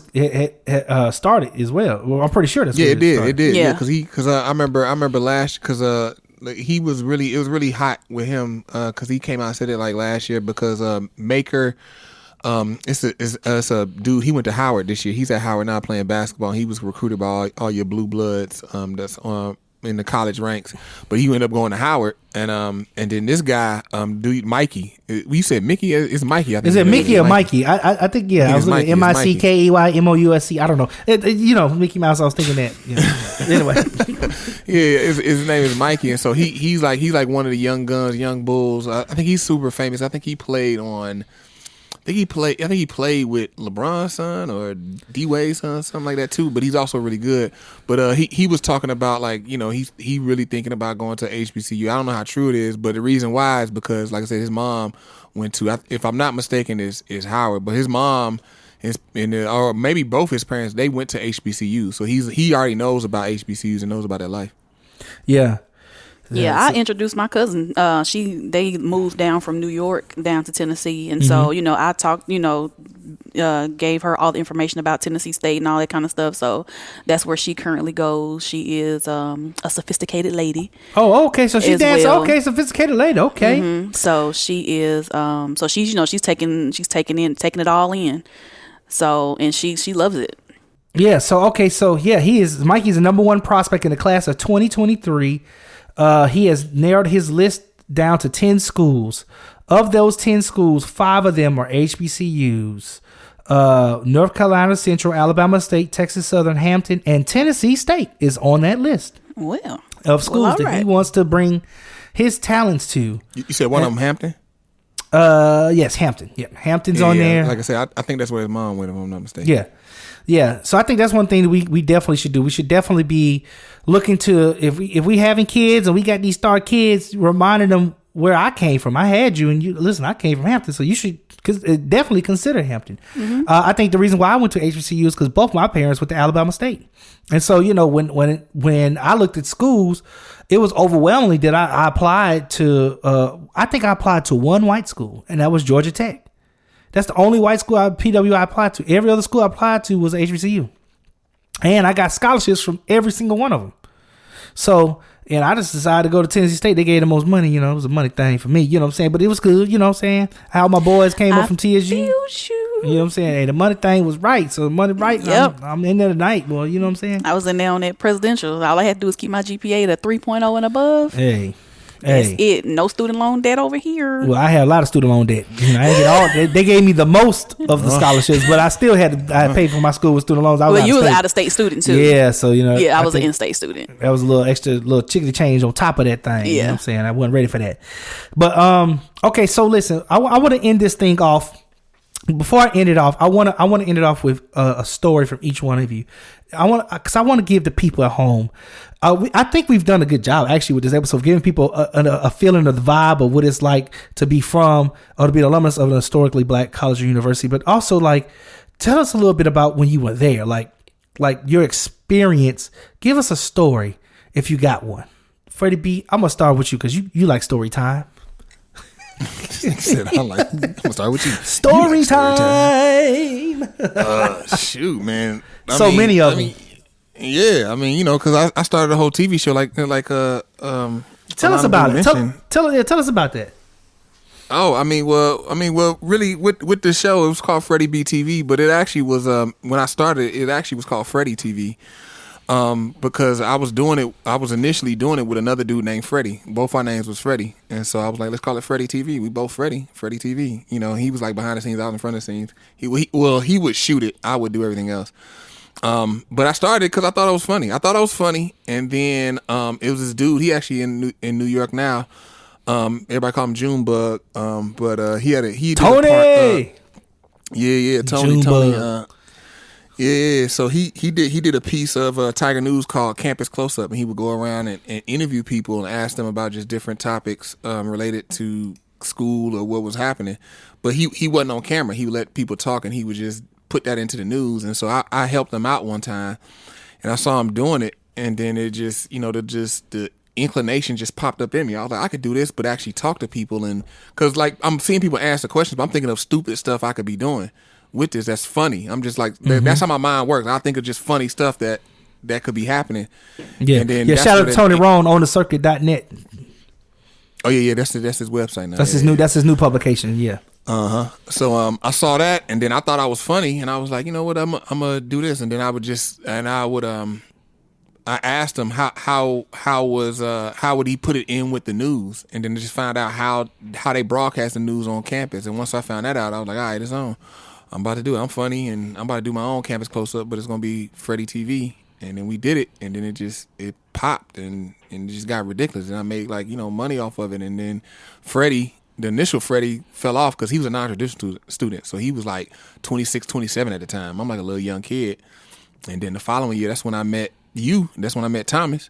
Speaker 2: started as well. Well, I'm pretty sure that's where
Speaker 1: it did. It did.
Speaker 3: Yeah,
Speaker 1: because I remember last because it was really hot with him because he came out and said it like last year because Maker it's a dude, he went to Howard this year. He's at Howard now playing basketball. He was recruited by all your blue bloods that's in the college ranks, but he ended up going to Howard and then this guy dude Mikey, you said Mickey, it's Mikey, I think.
Speaker 2: Is it Mickey or Mikey? I think I was looking at MICKEYMOUSC. I don't know. Mickey Mouse, I was thinking that. Anyway.
Speaker 1: His name is Mikey, and so he's like one of the young guns, young bulls. I think he's super famous. I think he played with LeBron's son or D-Wade's son, something like that too. But he's also really good. But he was talking about he really thinking about going to HBCU. I don't know how true it is, but the reason why is because, like I said, his mom went to, if I'm not mistaken, is Howard. But his mom or maybe both his parents, they went to HBCU. So he already knows about HBCUs and knows about their life.
Speaker 2: Yeah.
Speaker 3: Yeah, I introduced my cousin. They moved down from New York down to Tennessee, and so I talked, gave her all the information about Tennessee State and all that kind of stuff. So that's where she currently goes. She is a sophisticated lady.
Speaker 2: Oh, okay. So she dances. Well. Okay, sophisticated lady. Okay.
Speaker 3: Mm-hmm. So she is. So she's she's taking it all in. So and she loves it.
Speaker 2: Yeah. So okay. So yeah, Mikey's the number one prospect in the class of 2023. He has narrowed his list down to 10 schools. Of those 10 schools, 5 of them are HBCUs. North Carolina Central, Alabama State, Texas Southern, Hampton, and Tennessee State is on that list.
Speaker 3: Well,
Speaker 2: of schools that he wants to bring his talents to.
Speaker 1: You said one of them Hampton?
Speaker 2: Yes, Hampton. Yeah, Hampton's on there.
Speaker 1: Like I said, I think that's where his mom went, if I'm not mistaken.
Speaker 2: Yeah. Yeah, so I think that's one thing that we definitely should do. We should definitely be looking to, if we having kids and we got these star kids, reminding them where I came from. I had you, and you listen. I came from Hampton, so you should definitely consider Hampton. Mm-hmm. I think the reason why I went to HBCU is because both my parents went to Alabama State, and so when I looked at schools, it was overwhelmingly that I applied to. I think I applied to one white school, and that was Georgia Tech. That's the only white school PWI I applied to. Every other school I applied to was HBCU. And I got scholarships from every single one of them. So, and I just decided to go to Tennessee State. They gave the most money, it was a money thing for me, you know what I'm saying? But it was good, you know what I'm saying? How my boys came up from TSU. You know what I'm saying? Hey, the money thing was right. So the money right, yep. I'm in there tonight, boy, you know what I'm saying?
Speaker 3: I was in there on that presidential. All I had to do was keep my GPA to 3.0 and above.
Speaker 2: Hey.
Speaker 3: That's it. No student loan debt over here.
Speaker 2: Well, I had a lot of student loan debt. I didn't get all. They gave me the most of the scholarships, but I still had to. I paid for my school with student loans.
Speaker 3: You was an out-of-state student too.
Speaker 2: Yeah, so
Speaker 3: Yeah, I was an in-state student.
Speaker 2: That was a little extra, little chickadee change on top of that thing. Yeah, you know what I'm saying, I wasn't ready for that. But okay. So listen, I want to end this thing off. Before I end it off, I want to end it off with a story from each one of you. I want to give the people at home. I think we've done a good job actually with this episode, giving people a feeling of the vibe of what it's like to be from or to be an alumnus of an historically black college or university. But also, like, tell us a little bit about when you were there, like your experience. Give us a story if you got one. Freddie B, I'm gonna start with you because you like story time.
Speaker 1: I'm gonna start with you.
Speaker 2: Story time.
Speaker 1: Shoot, man.
Speaker 2: So many of them.
Speaker 1: Yeah, because I started a whole TV show like
Speaker 2: tell us about it. Tell us about that.
Speaker 1: Oh, really, with the show, it was called Freddie BTV, but it actually was when I started, it actually was called Freddie TV. Because I was initially doing it with another dude named Freddie. Both our names was Freddie, and so I was like, let's call it Freddie TV. We both Freddie TV. You know, he was like behind the scenes, I was in front of the scenes. He would shoot it, I would do everything else. But I started because I thought it was funny. And then it was this dude. He actually in New York now. Everybody call him Junebug. But he did
Speaker 2: Tony.
Speaker 1: A part, Tony.
Speaker 2: Junebug.
Speaker 1: Yeah. So he did a piece of Tiger News called Campus Close Up, and he would go around and interview people and ask them about just different topics related to school or what was happening. But he wasn't on camera. He would let people talk, and he would just put that into the news. And so I helped him out one time, and I saw him doing it, and then it just the inclination just popped up in me. I was like, I could do this, but actually talk to people, and because like I'm seeing people ask the questions, but I'm thinking of stupid stuff I could be doing with this that's funny. I'm just like, that's how my mind works. I think of just funny stuff that could be happening.
Speaker 2: Yeah,
Speaker 1: and then
Speaker 2: shout out to Tony Rohn on the circuit.net.
Speaker 1: Oh yeah, that's his website now.
Speaker 2: That's his new publication. Yeah.
Speaker 1: So I saw that, and then I thought I was funny, and I was like, you know what, I'm gonna do this, and then I asked him how would he put it in with the news, and then just find out how they broadcast the news on campus. And once I found that out, I was like, all right, it's on. I'm about to do it. I'm funny, and I'm about to do my own campus close up, but it's gonna be Freddie TV. And then we did it, and then it popped, and it just got ridiculous, and I made money off of it. And then Freddie, the initial Freddie, fell off because he was a non-traditional student, so he was like 26, 27 at the time. I'm like a little young kid. And then the following year, that's when I met you. That's when I met Thomas.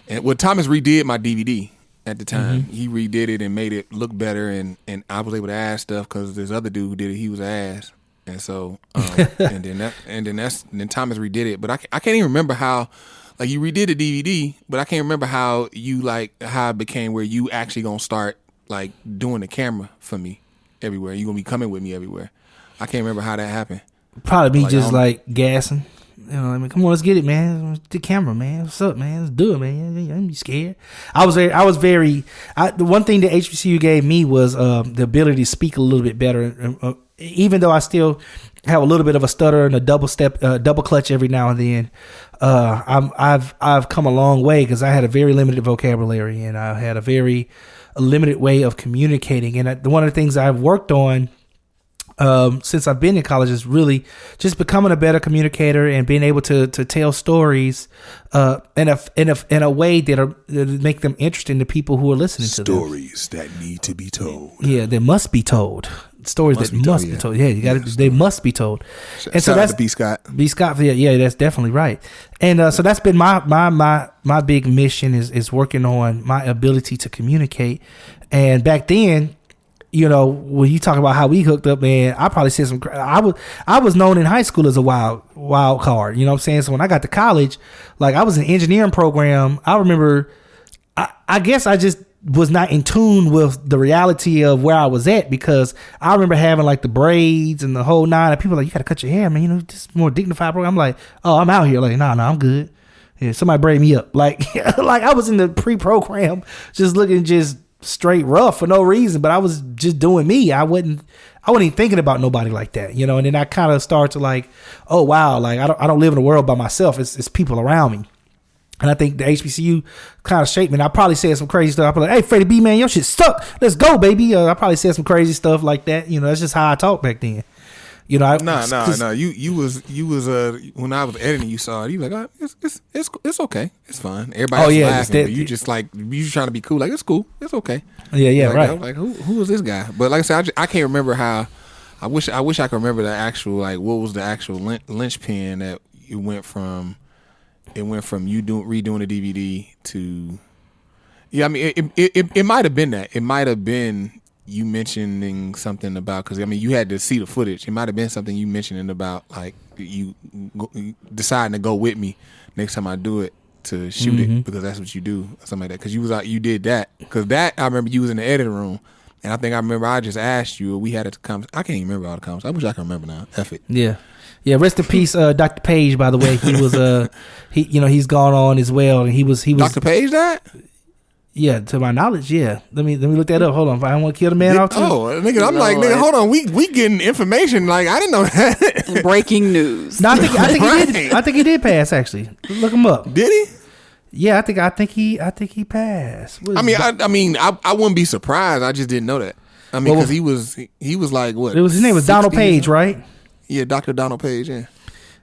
Speaker 1: And Thomas redid my DVD at the time. Mm-hmm. He redid it and made it look better, and I was able to add stuff because this other dude who did it, he was ass. And so, and then Thomas redid it, but I can't even remember how, like, you redid the DVD, but I can't remember how it became where you actually gonna start like doing the camera for me everywhere. You gonna be coming with me everywhere. I can't remember how that happened.
Speaker 2: Probably me just like gassing. You know, I mean, come on, let's get it, man. The camera, man. What's up, man? Let's do it, man. I'm scared. The one thing that HBCU gave me was the ability to speak a little bit better. Even though I still have a little bit of a stutter and a double clutch every now and then, I've come a long way because I had a very limited vocabulary, and I had a limited way of communicating. And one of the things I've worked on since I've been in college is really just becoming a better communicator and being able to tell stories in a way that make them interesting to people who are listening to them.
Speaker 1: Stories that need to be told.
Speaker 2: Yeah, they must be told. Stories that must be told. Yeah, you got to. They must be told. And so that's
Speaker 1: B. Scott.
Speaker 2: B. Scott. Yeah, that's definitely right. And so that's been my big mission is working on my ability to communicate. And back then, you know, when you talk about how we hooked up, man, I probably said some. I was known in high school as a wild card. You know what I'm saying? So when I got to college, like I was in an engineering program. I remember. I guess I just was not in tune with the reality of where I was at, because I remember having like the braids and the whole nine, and people were like, you got to cut your hair, man. You know, this more dignified program. I'm like, oh, I'm out here. Like, no, I'm good. Yeah, somebody braid me up. Like, like I was in the pre-program, just looking just straight rough for no reason, but I was just doing me. I wasn't even thinking about nobody like that, you know. And then I kind of started to like, oh wow, like I don't live in a world by myself. It's people around me. And I think the HBCU kind of shaped me. And I probably said some crazy stuff. I like, hey, Freddie B, man, your shit stuck. Let's go, baby. I probably said some crazy stuff like that. You know, that's just how I talked back then. You know,
Speaker 1: no. You was when I was editing, you saw it. You was like, oh, it's okay, it's fine. Everybody was laughing, but you just like you trying to be cool. Like, it's cool, it's okay.
Speaker 2: Yeah,
Speaker 1: like,
Speaker 2: right.
Speaker 1: I was like, who is this guy? But like I said, I can't remember how. I wish I could remember the actual, like, what was the actual linchpin that it went from. It went from you redoing the DVD to, yeah. I mean, it might have been that. It might have been you mentioning something about, because I mean, you had to see the footage. It might have been something you mentioning about, like, you deciding to go with me next time I do it to shoot it, because that's what you do, or something like that. Because you did that. Because that, I remember you was in the editing room, and I think I remember I just asked you. We had a conversation. I can't even remember all the conversations. I wish I could remember now. F it.
Speaker 2: Yeah. Yeah, rest in peace, Dr. Page. By the way, he was he's gone on as well, and he was
Speaker 1: Dr. Page died?
Speaker 2: Yeah, to my knowledge, yeah. Let me look that up. Hold on, if I don't want to kill the man off too.
Speaker 1: Oh, nigga, I'm like, nigga, hold on. We getting information. Like, I didn't know that.
Speaker 3: Breaking news.
Speaker 2: No, I think he did. I think he did pass. Actually, look him up.
Speaker 1: Did he?
Speaker 2: Yeah, I think he passed.
Speaker 1: I mean, I wouldn't be surprised. I just didn't know that. I mean, because he was like what?
Speaker 2: His name was Donald Page, right?
Speaker 1: Yeah, Dr. Donald Page. Yeah.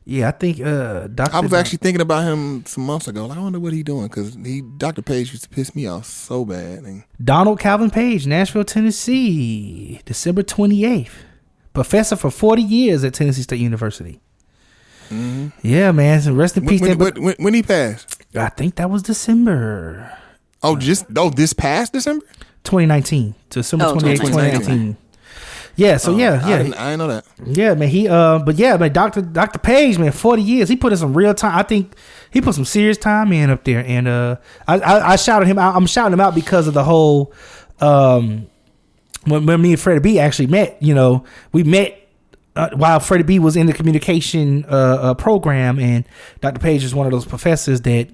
Speaker 2: Yeah, I think Dr.
Speaker 1: I was actually thinking about him some months ago. Like, I wonder what he doing because Dr. Page used to piss me off so bad. And
Speaker 2: Donald Calvin Page, Nashville, Tennessee, December 28th. Professor for 40 years at Tennessee State University. Mm-hmm. Yeah, man. So rest in peace.
Speaker 1: When he passed?
Speaker 2: I think that was December.
Speaker 1: This past December?
Speaker 2: 2019. December 28th, 2019. Yeah, so yeah.
Speaker 1: I didn't know that.
Speaker 2: Yeah, man. But yeah, man, Dr. Page, man, 40 years. He put in some real time. I think he put some serious time in up there. And I shouted him out. I'm shouting him out because of the whole when me and Freddie B actually met, we met while Freddie B was in the communication program, and Dr. Page is one of those professors that,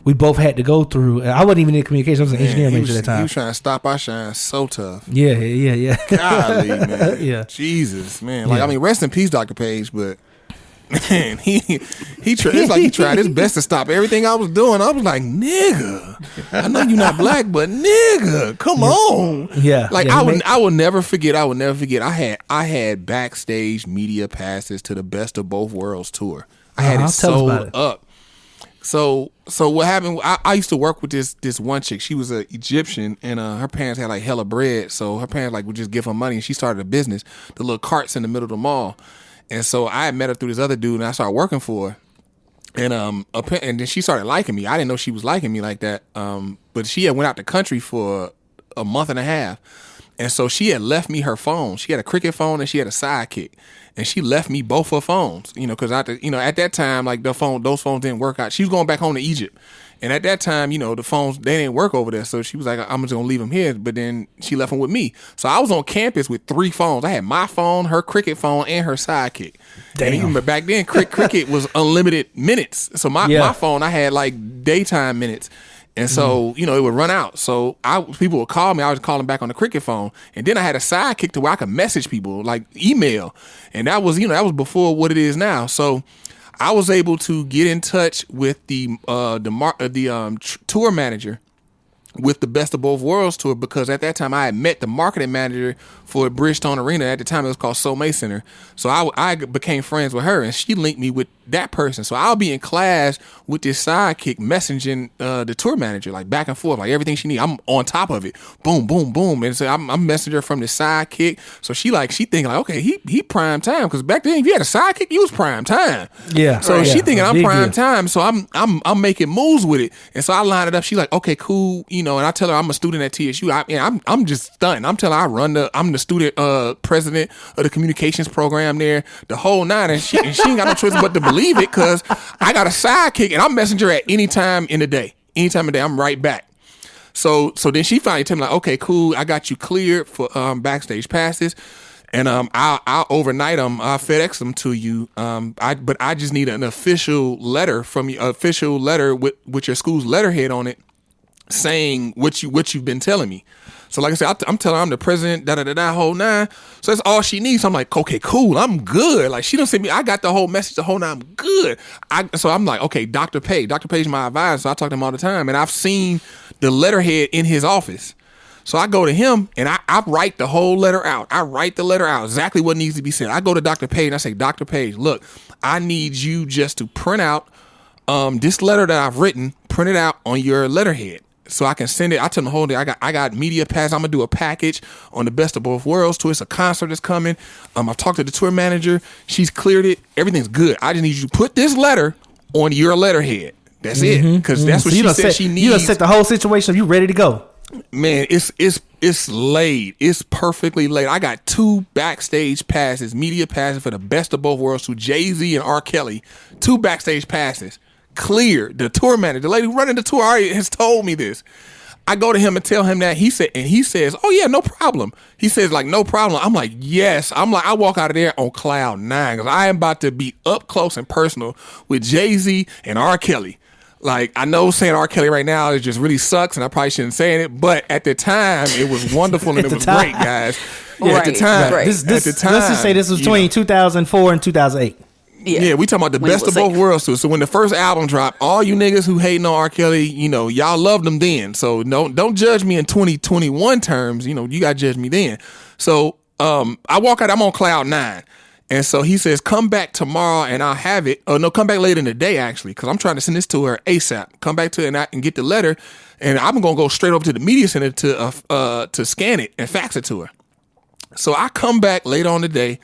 Speaker 2: we both had to go through. I wasn't even in communication. I was an engineering major at that time.
Speaker 1: He was trying to stop our shine so tough.
Speaker 2: Yeah.
Speaker 1: Golly, man.
Speaker 2: Yeah.
Speaker 1: Jesus, man. Like, I mean, rest in peace, Dr. Page, but man, he tried. It's like he tried his best to stop everything I was doing. I was like, nigga, I know you're not black, but nigga, come on.
Speaker 2: Yeah.
Speaker 1: Like, I will never forget. I had backstage media passes to the Best of Both Worlds tour. I had it sold up. So what happened? I used to work with this one chick. She was an Egyptian, and her parents had like hella bread. So her parents would just give her money, and she started a business, the little carts in the middle of the mall. And so I had met her through this other dude, and I started working for her. And then she started liking me. I didn't know she was liking me like that. But she had went out the country for a month and a half. And so she had left me her phone. She had a Cricket phone and she had a Sidekick. And she left me both her phones, because at that time, like those phones didn't work out. She was going back home to Egypt. And at that time, the phones, they didn't work over there. So she was like, I'm just going to leave them here. But then she left them with me. So I was on campus with 3 phones. I had my phone, her Cricket phone, and her Sidekick. Damn. And even back then, Cricket was unlimited minutes. So my phone, I had like daytime minutes. And so, it would run out. So people would call me. I was calling back on the Cricket phone. And then I had a Sidekick to where I could message people, like email. And that was, that was before what it is now. So I was able to get in touch with the tour manager with the Best of Both Worlds tour, because at that time I had met the marketing manager for Bridgestone Arena. At the time it was called Soul May Center. So I became friends with her, and she linked me with that person. So I'll be in class with this Sidekick messaging the tour manager, like back and forth, like everything she needs. I'm on top of it. Boom, boom, boom. And so I'm messaging her from the Sidekick. So she thinking like, okay, he prime time, because back then if you had a Sidekick, you was prime time.
Speaker 2: Yeah.
Speaker 1: So she thinking I'm prime time. So I'm making moves with it. And so I line it up. She like, okay, cool. And I tell her I'm a student at TSU. I'm just stunned. I'm telling her I'm the student president of the communications program there, the whole nine, and she ain't got no choice but to believe it, because I got a Sidekick and I'm messaging her at any time in the day. Anytime of the day, I'm right back. So then she finally told me like, okay, cool, I got you cleared for backstage passes, and I'll overnight them, I'll FedEx them to you. But I just need an official letter from you, official letter with your school's letterhead on it, saying what you've been telling me. So like I said, I'm telling her I'm the president, whole nine. So that's all she needs. So I'm like, okay, cool, I'm good. Like, she don't send me, I got the whole message, the whole nine, I'm good. So I'm like, okay, Dr. Page is my advisor, so I talk to him all the time, and I've seen the letterhead in his office. So I go to him and I write the whole letter out. I write the letter out, exactly what needs to be said. I go to Dr. Page and I say, Dr. Page, look, I need you just to print out this letter that I've written, print it out on your letterhead, so I can send it. I tell them the whole day, I got media pass. I'm gonna do a package on the Best of Both Worlds tour. It's a concert that's coming. I've talked to the tour manager. She's cleared it. Everything's good. I just need you to put this letter on your letterhead. That's it. Because that's what she said she needs.
Speaker 2: You done set the whole situation. You ready to go?
Speaker 1: Man, it's laid. It's perfectly laid. I got 2 backstage passes, media passes for the Best of Both Worlds to Jay-Z and R. Kelly. 2 backstage passes. Clear. The tour manager, the lady running the tour, already has told me this. I go to him and tell him that. He says, oh yeah, no problem. He says, like, no problem. I'm like, yes. I'm like, I walk out of there on cloud 9, because I am about to be up close and personal with Jay-Z and R. Kelly. Like, I know saying R. Kelly right now, it just really sucks, and I probably shouldn't say it, but at the time, it was wonderful and it was great, guys. Yeah, at the time.
Speaker 2: Right. At the time. Let's just say this was between 2004 and 2008.
Speaker 1: Yeah, we talking about the best of both worlds too. So when the first album dropped, all you niggas who hating on R. Kelly, y'all loved him then. So don't judge me in 2021 terms. You gotta judge me then. So I walk out, I'm on cloud 9. And so he says, come back tomorrow and I'll have it. Oh no, come back later in the day actually, because I'm trying to send this to her ASAP. Come back to her and get the letter, and I'm gonna go straight over to the media center to scan it and fax it to her. So I come back later on the day,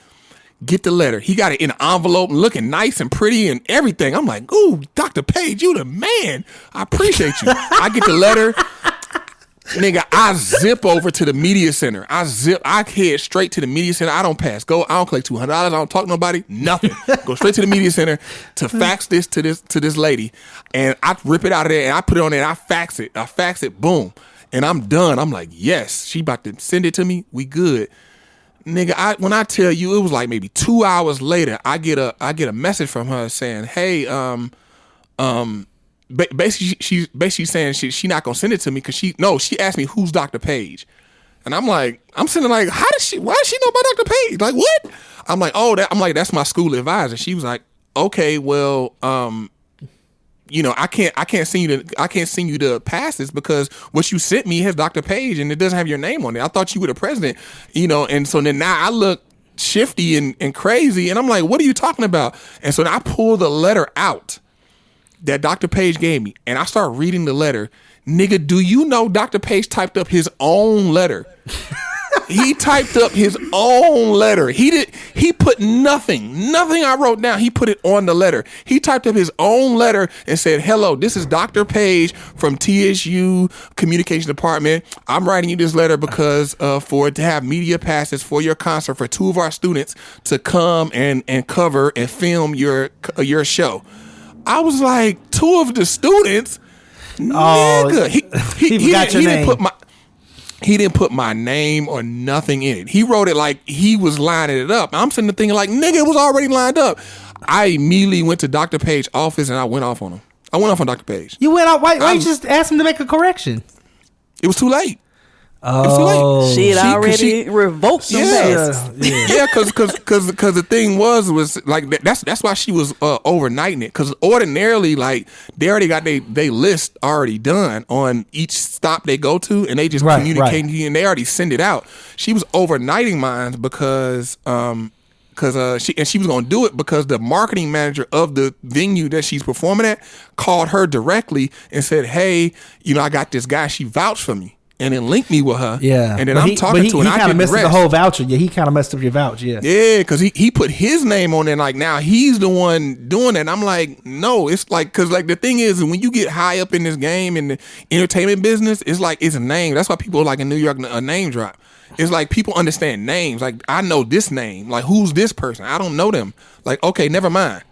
Speaker 1: get the letter. He got it in an envelope, looking nice and pretty and everything. I'm like, ooh, Dr. Page, you the man. I appreciate you. I get the letter. Nigga, I zip over to the media center. I head straight to the media center. I don't pass go. I don't collect $200. I don't talk to nobody. Nothing. Go straight to the media center to fax this to this lady. And I rip it out of there and I put it on there and I fax it. Boom. And I'm done. I'm like, yes, she about to send it to me. We good. Nigga, when I tell you, it was like maybe 2 hours later, I get a message from her saying, hey, basically she's saying she not gonna send it to me because she asked me who's Dr. Page, and I'm sitting like, why does she know about Dr. Page? Like what? I'm like, that's my school advisor. She was like, okay, well, I can't send you to pass this because what you sent me has Dr. Page and it doesn't have your name on it. I thought you were the president, and so then now I look shifty and crazy, and I'm like, what are you talking about? And so then I pull the letter out that Dr. Page gave me, and I start reading the letter. Nigga, do you know Dr. Page typed up his own letter? He typed up his own letter. He put nothing I wrote down. He put it on the letter. He typed up his own letter and said, hello, this is Dr. Page from TSU Communication Department. I'm writing you this letter because to have media passes for your concert for 2 of our students to come and cover and film your show. I was like, 2 of the students, nigga. He didn't put my name or nothing in it. He wrote it like he was lining it up. I'm sitting there thinking like, nigga, it was already lined up. I immediately went to Dr. Page's office and I went off on him. I went off on Dr. Page.
Speaker 2: You went off? Why you just asked him to make a correction?
Speaker 1: It was too late.
Speaker 3: Oh, she had already revoked them passes.
Speaker 1: Yeah, because the thing was like that's why she was overnighting it. Because ordinarily, like they already got they list already done on each stop they go to, and they just communicate to you, and they already send it out. She was overnighting mine because she was gonna do it because the marketing manager of the venue that she's performing at called her directly and said, "Hey, I got this guy. She vouched for me." And then link me with her. Yeah. And then I'm talking to her.
Speaker 2: He kind of messed up the whole voucher. Yeah, he kind of messed up your voucher. Yeah.
Speaker 1: Yeah, because he put his name on there. Like now he's the one doing it. And I'm like, no, it's like, because like the thing is, when you get high up in this game in the entertainment business, it's like it's a name. That's why people like in New York a name drop. It's like people understand names. Like I know this name. Like who's this person? I don't know them. Like okay, never mind.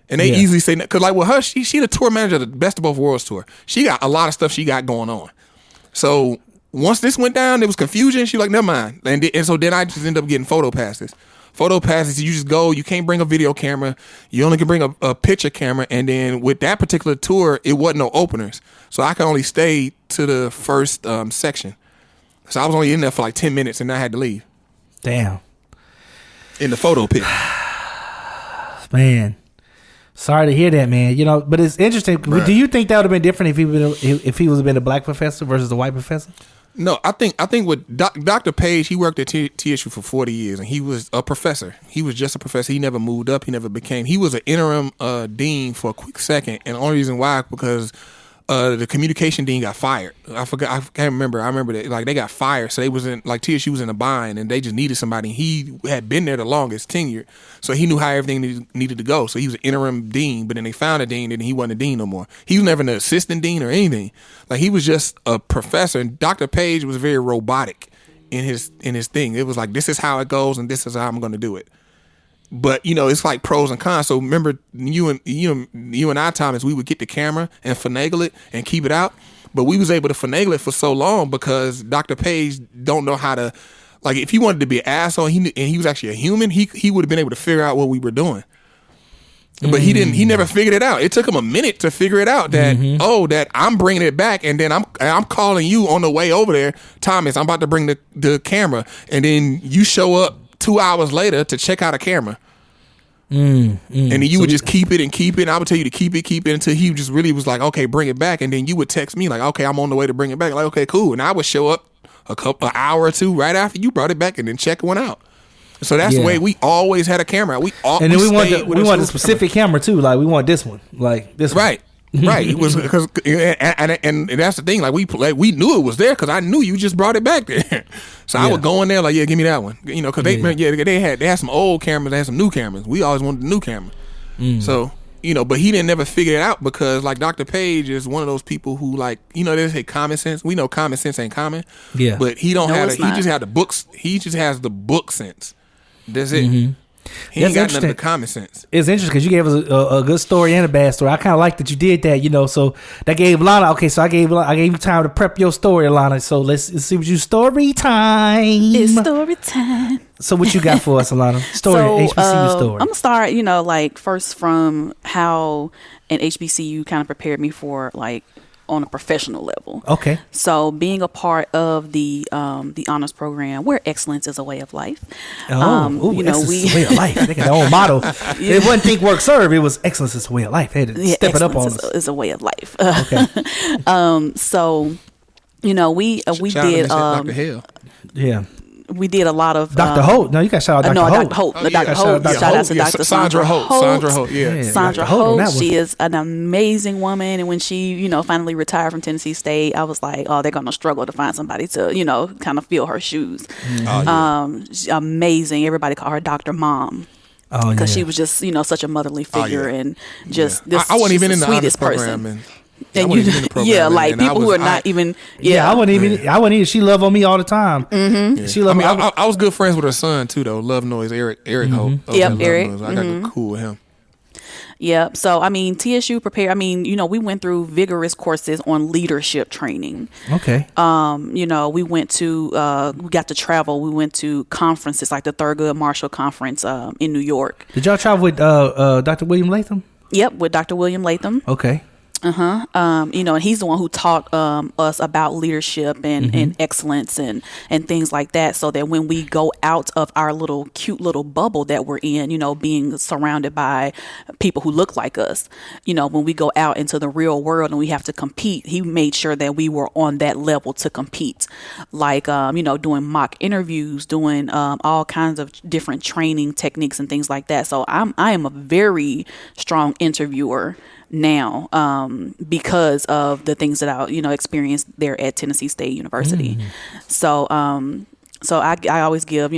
Speaker 1: And they easily say because like with her, she the tour manager of the Best of Both Worlds tour. She got a lot of stuff she got going on. So once this went down, there was confusion. She was like, never mind. And so then I just ended up getting photo passes. Photo passes, you just go. You can't bring a video camera. You only can bring a picture camera. And then with that particular tour, it wasn't no openers. So I could only stay to the first section. So I was only in there for like 10 minutes and I had to leave.
Speaker 2: Damn.
Speaker 1: In the photo pit.
Speaker 2: Man. Sorry to hear that, man. But it's interesting. Right. Do you think that would have been different if he was been a black professor versus a white professor?
Speaker 1: No, I think with Dr. Page, he worked at TSU for 40 years, and he was a professor. He was just a professor. He never moved up. He never became. He was an interim dean for a quick second, and the only reason why because the communication dean got fired. I forgot. I can't remember. I remember that like they got fired, so they was in like TSU was in a bind, and they just needed somebody. He had been there the longest, tenure, so he knew how everything needed to go. So he was an interim dean, but then they found a dean, and he wasn't a dean no more. He was never an assistant dean or anything. Like he was just a professor. And Dr. Page was very robotic in his thing. It was like this is how it goes, and this is how I'm going to do it. But it's like pros and cons. So remember, you and I, Thomas, we would get the camera and finagle it and keep it out. But we was able to finagle it for so long because Dr. Page don't know how to, like, if he wanted to be an asshole, and he was actually a human, he would have been able to figure out what we were doing. But he never figured it out. It took him a minute to figure it out that, that I'm bringing it back, and then I'm calling you on the way over there, Thomas, I'm about to bring the camera, and then you show up 2 hours later to check out a camera. And then you would just keep it and keep it, and I would tell you to keep it until he just really was like, okay, bring it back, and then you would text me like, okay, I'm on the way to bring it back. Like, okay, cool. And I would show up an hour or two right after you brought it back and then check one out. So that's the way we always had a camera.
Speaker 2: We want a specific camera too. Like we want this one, like this one.
Speaker 1: Right. It was because and that's the thing. Like we knew it was there because I knew you just brought it back there. So I would go in there like, yeah, give me that one. You know, because they had some old cameras, they had some new cameras. We always wanted the new camera. So but he didn't never figure it out because like Dr. Page is one of those people who like they say common sense. We know common sense ain't common. Yeah. But he don't have. He just had the books. He just has the book sense. That's it. He ain't got nothing but common sense.
Speaker 2: It's interesting because you gave us a good story and a bad story. I kind of like that you did that, so that gave Alana. Okay, so I gave you time to prep your story, Alana. So let's see what you story time.
Speaker 3: It's story time.
Speaker 2: So what you got for us, Alana? HBCU story.
Speaker 3: I'm gonna start, like first from how an HBCU kind of prepared me for like on a professional level.
Speaker 2: Okay.
Speaker 3: So being a part of the honors program where excellence is a way of life.
Speaker 2: Excellence is a way of life. They got their own motto. It wasn't think, work, serve. It was excellence is a way of life. They had to step it up on us.
Speaker 3: Is a way of life.
Speaker 2: Okay.
Speaker 3: So, we did.
Speaker 1: Dr. Hill.
Speaker 2: Yeah.
Speaker 3: We did a lot of
Speaker 2: Dr. Holt. No, you got to shout out Dr. Holt.
Speaker 3: Dr. Holt. Dr. Holt. Shout out to Dr. Sandra Holt.
Speaker 1: Sandra Holt. Yeah.
Speaker 3: Sandra Holt. She is an amazing woman, and when she, finally retired from Tennessee State, I was like, oh, they're gonna struggle to find somebody to, kind of fill her shoes. She's amazing. Everybody called her Dr. Mom. Because she was just, such a motherly figure and just this.
Speaker 1: I wasn't even in the
Speaker 3: sweetest
Speaker 1: program.
Speaker 3: And like people who are not even.
Speaker 2: I wasn't even. She loved on me all the time.
Speaker 3: Mm-hmm.
Speaker 2: She loved me.
Speaker 1: I was good friends with her son too, though. Love Noise, Eric Hope.
Speaker 3: Yep, Eric.
Speaker 1: I got cool with him.
Speaker 3: Yep. So, TSU prepared. We went through vigorous courses on leadership training.
Speaker 2: Okay.
Speaker 3: We went to, we got to travel. We went to conferences like the Thurgood Marshall Conference in New York.
Speaker 2: Did y'all travel with Dr. William Latham?
Speaker 3: Yep, with Dr. William Latham.
Speaker 2: Okay.
Speaker 3: And he's the one who taught us about leadership and excellence and things like that, so that when we go out of our cute little bubble that we're in, being surrounded by people who look like us, when we go out into the real world and we have to compete, he made sure that we were on that level to compete, like, doing mock interviews, doing all kinds of different training techniques and things like that. So I am a very strong interviewer now, because of the things that I, experienced there at Tennessee State University. So I always give,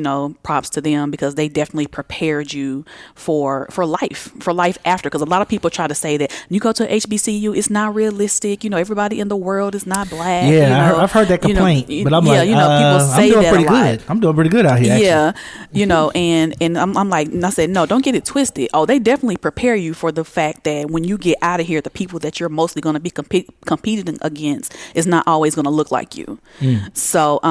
Speaker 3: props to them because they definitely prepared you for life after. Because a lot of people try to say that you go to a HBCU, it's not realistic. Everybody in the world is not black.
Speaker 2: Yeah, I've heard that complaint, but I'm like,
Speaker 3: people say
Speaker 2: I'm doing
Speaker 3: that
Speaker 2: pretty
Speaker 3: a lot.
Speaker 2: good. I'm doing pretty good out here.
Speaker 3: Yeah, and I'm like, and I said, no, don't get it twisted. Oh, they definitely prepare you for the fact that when you get out of here, the people that you're mostly going to be competing against is not always going to look like you. So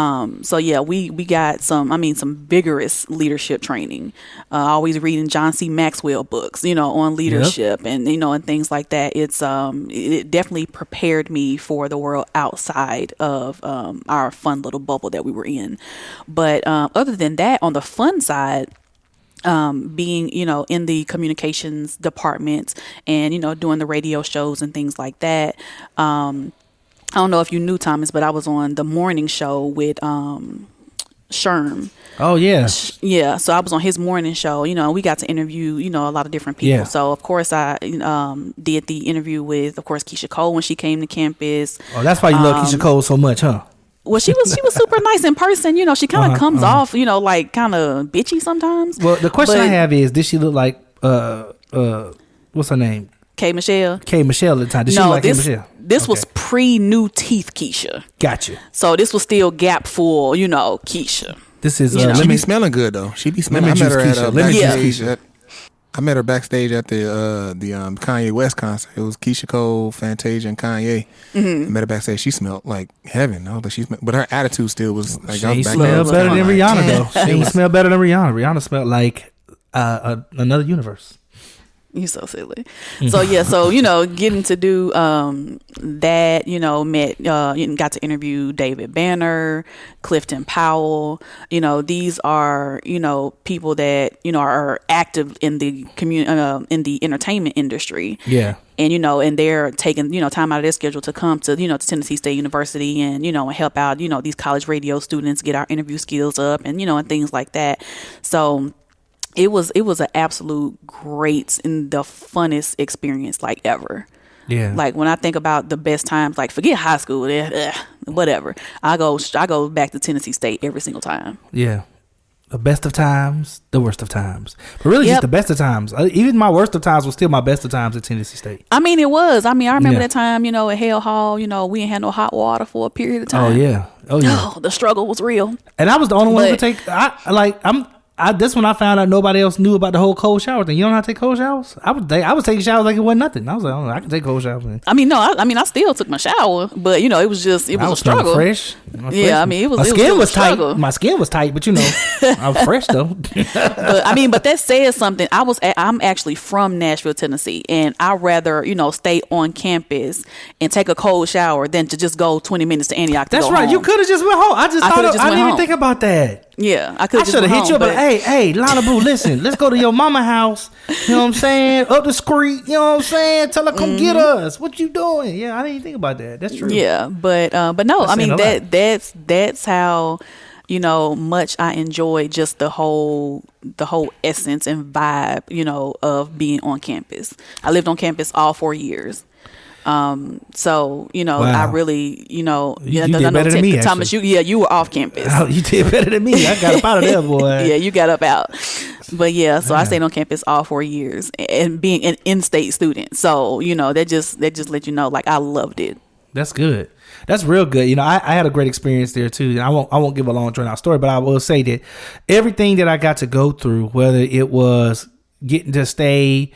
Speaker 3: yeah, we got some vigorous leadership training. Always reading John C. Maxwell books, on leadership and things like that. It definitely prepared me for the world outside of our fun little bubble that we were in. But other than that, on the fun side, being, in the communications department and, doing the radio shows and things like that. I don't know if you knew, Thomas, but I was on the morning show with Sherm.
Speaker 2: Oh yeah.
Speaker 3: Yeah. So I was on his morning show, we got to interview, a lot of different people. Yeah. So of course I did the interview with, of course, Keisha Cole when she came to campus.
Speaker 2: Oh, that's why you love Keisha Cole so much, huh?
Speaker 3: Well, she was super nice in person. She kind of comes off, like kind of bitchy sometimes.
Speaker 2: Well, the question I have is, did she look like what's her name?
Speaker 3: K. Michelle.
Speaker 2: K. Michelle at the time. Did she look like K. Michelle?
Speaker 3: This was pre-new teeth Keisha.
Speaker 2: Gotcha.
Speaker 3: So this was still gap full, Keisha.
Speaker 2: This is
Speaker 1: she be smelling good though. She be smelling. I met her at backstage. I met her backstage at the Kanye West concert. It was Keisha Cole, Fantasia, and Kanye. I met her backstage. She smelled like heaven. But her attitude still was like.
Speaker 2: She smelled better than Rihanna though. She smelled better than Rihanna. Rihanna smelled like another universe.
Speaker 3: You so silly. So yeah, so getting to do that, got to interview David Banner, Clifton Powell. These are people that are active in the community, in the entertainment industry.
Speaker 2: Yeah.
Speaker 3: And and they're taking time out of their schedule to come to to Tennessee State University and and help out these college radio students get our interview skills up and and things like that. So it was an absolute great and the funnest experience like ever.
Speaker 2: Yeah.
Speaker 3: Like when I think about the best times, like forget high school, whatever. I go back to Tennessee State every single time.
Speaker 2: Yeah. The best of times, the worst of times. But really just the best of times. Even my worst of times was still my best of times at Tennessee State.
Speaker 3: I mean, it was. I remember that time, at Hale Hall, we ain't had no hot water for a period of time.
Speaker 2: Oh, yeah.
Speaker 3: Oh, the struggle was real.
Speaker 2: And I was the only one who could take... That's when I found out nobody else knew about the whole cold shower thing. You don't know how to take cold showers? I was taking showers like it wasn't nothing. I was like, oh, I can take cold showers. Man.
Speaker 3: I still took my shower, but it was just a struggle.
Speaker 2: Fresh.
Speaker 3: Yeah, it was.
Speaker 2: My skin was tight.
Speaker 3: Struggle.
Speaker 2: My skin was tight, but I'm fresh though.
Speaker 3: but that says something. I'm actually from Nashville, Tennessee, and I'd rather stay on campus and take a cold shower than to just go 20 minutes to Antioch.
Speaker 2: That's right. Home. You could have just went home. I didn't even think about that.
Speaker 3: Yeah, I
Speaker 2: should have hit you up. But hey, Lana Boo, listen, let's go to your mama house. You know what I'm saying? Up the street. You know what I'm saying? Tell her come get us. What you doing? Yeah, I didn't even think about that. That's true.
Speaker 3: Yeah, but no, that's how much I enjoy just the whole essence and vibe of being on campus. I lived on campus all 4 years. So wow. I really,
Speaker 2: you did better than me,
Speaker 3: Thomas, you were off campus.
Speaker 2: Oh, you did better than me. I got up out of there, boy.
Speaker 3: Yeah, you got up out. But yeah, so I stayed on campus all 4 years and being an in-state student. So, that just let you know, like I loved it.
Speaker 2: That's good. That's real good. I had a great experience there too. And I won't give a long drawn out story, but I will say that everything that I got to go through, whether it was getting to stay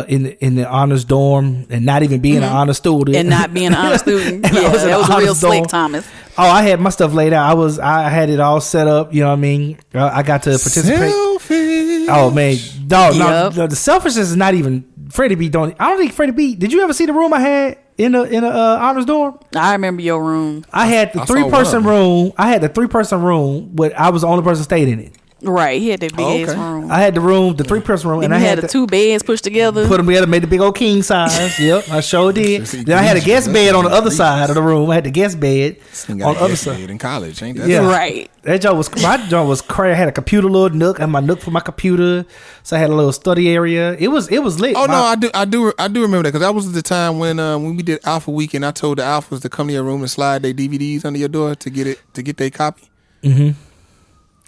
Speaker 2: in the honors dorm and not even being an honor student
Speaker 3: and not being an honor student. Yeah, that was real slick, Thomas.
Speaker 2: Oh, I had my stuff laid out. I had it all set up. You know what I mean? I got to participate.
Speaker 1: Selfish.
Speaker 2: Oh man, dog. Yep. No, the selfishness is not even Freddie B. I don't think Freddie B. Did you ever see the room I had in the honors dorm?
Speaker 3: I remember your room.
Speaker 2: I had the 3-person room. I had the 3-person room, but I was the only person stayed in it.
Speaker 3: Right, he had that big ass room.
Speaker 2: I had the 3-person room,
Speaker 3: and I had the 2 beds pushed together.
Speaker 2: Put them together, made the big old king size. Yep, I sure did. Then I had a guest bed on the other side of the room. I had the guest bed on the other side.
Speaker 1: In college, ain't that?
Speaker 3: Yeah, right.
Speaker 2: That joint was crazy. I had a computer little nook. I had my nook for my computer, so I had a little study area. It was lit.
Speaker 1: Oh no, I do remember that because that was the time when we did Alpha Week, and I told the Alphas to come to your room and slide their DVDs under your door to get their copy.
Speaker 2: Mm-hmm.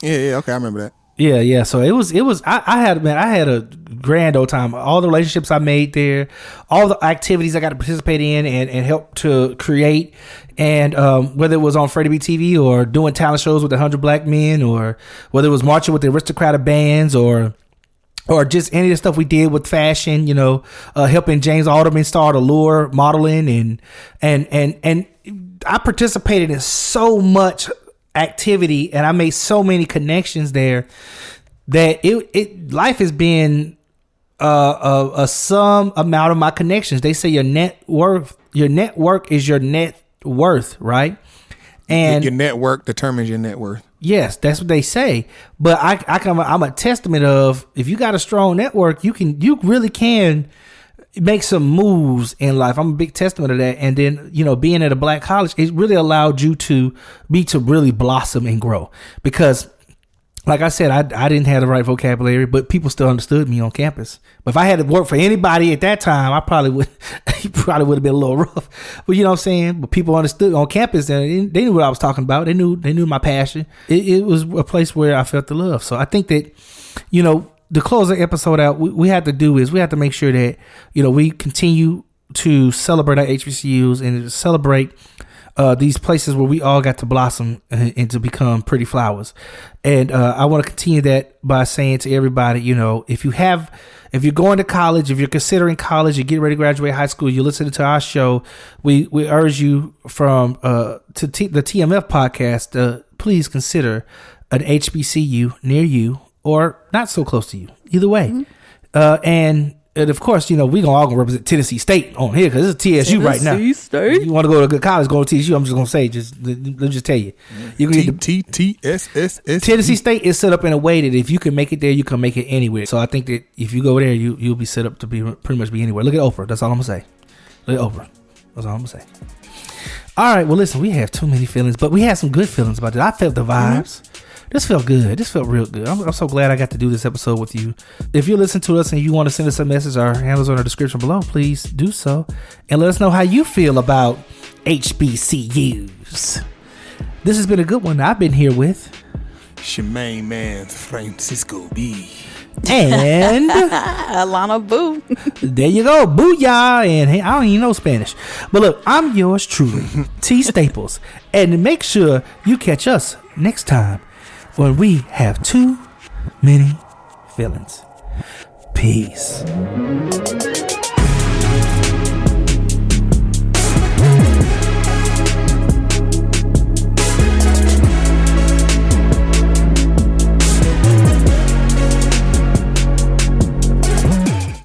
Speaker 1: Yeah. Okay, I remember that.
Speaker 2: Yeah. So it was. I had a grand old time. All the relationships I made there, all the activities I got to participate in and help to create, and whether it was on Freddie B TV or doing talent shows with the 100 Black Men, or whether it was marching with the aristocratic bands, or just any of the stuff we did with fashion, helping James Alderman start Allure modeling, and I participated in so much activity, and I made so many connections there that life has been a sum amount of my connections. They say your network is your net worth, right? And
Speaker 1: your network determines your net worth.
Speaker 2: Yes, that's what they say. But I'm a testament of, if you got a strong network, you really can make some moves in life. I'm a big testament of that. And then, being at a black college, it really allowed you to really blossom and grow. Because, like I said, I didn't have the right vocabulary, but people still understood me on campus. But if I had to work for anybody at that time, I probably would have been a little rough. But you know what I'm saying? But people understood on campus, and they knew what I was talking about. They knew my passion. It was a place where I felt the love. So I think that, to close the episode out, we have to make sure that, we continue to celebrate our HBCUs and celebrate these places where we all got to blossom and to become pretty flowers. And I want to continue that by saying to everybody, if you're going to college, if you're considering college, you're getting ready to graduate high school, you're listening to our show, we urge you from the TMF podcast, please consider an HBCU near you, or not so close to you. Either way. Mm-hmm. And And of course, we all gonna represent Tennessee State on here because it's TSU right now.
Speaker 3: Tennessee State.
Speaker 2: You want to go to a good college, go to TSU. I'm just gonna say, let me just tell you, you can get the
Speaker 1: TTSS.
Speaker 2: Tennessee State is set up in a way that if you can make it there, you can make it anywhere. So I think that if you go there, you'll be set up to be pretty much be anywhere. Look at Oprah. That's all I'm gonna say. Look at Oprah. That's all I'm gonna say. All right. Well, listen, we have too many feelings, but we had some good feelings about it. I felt the vibes. This felt good. This felt real good. I'm so glad I got to do this episode with you. If you listen to us and you want to send us a message, our handles are in the description below. Please do so. And let us know how you feel about HBCUs. This has been a good one. I've been here with
Speaker 1: it's your main man, Francisco B.
Speaker 2: And
Speaker 3: Alona Boo.
Speaker 2: There you go. Booyah. And hey, I don't even know Spanish. But look, I'm yours truly, T Staples. And make sure you catch us next time when we have too many feelings. Peace.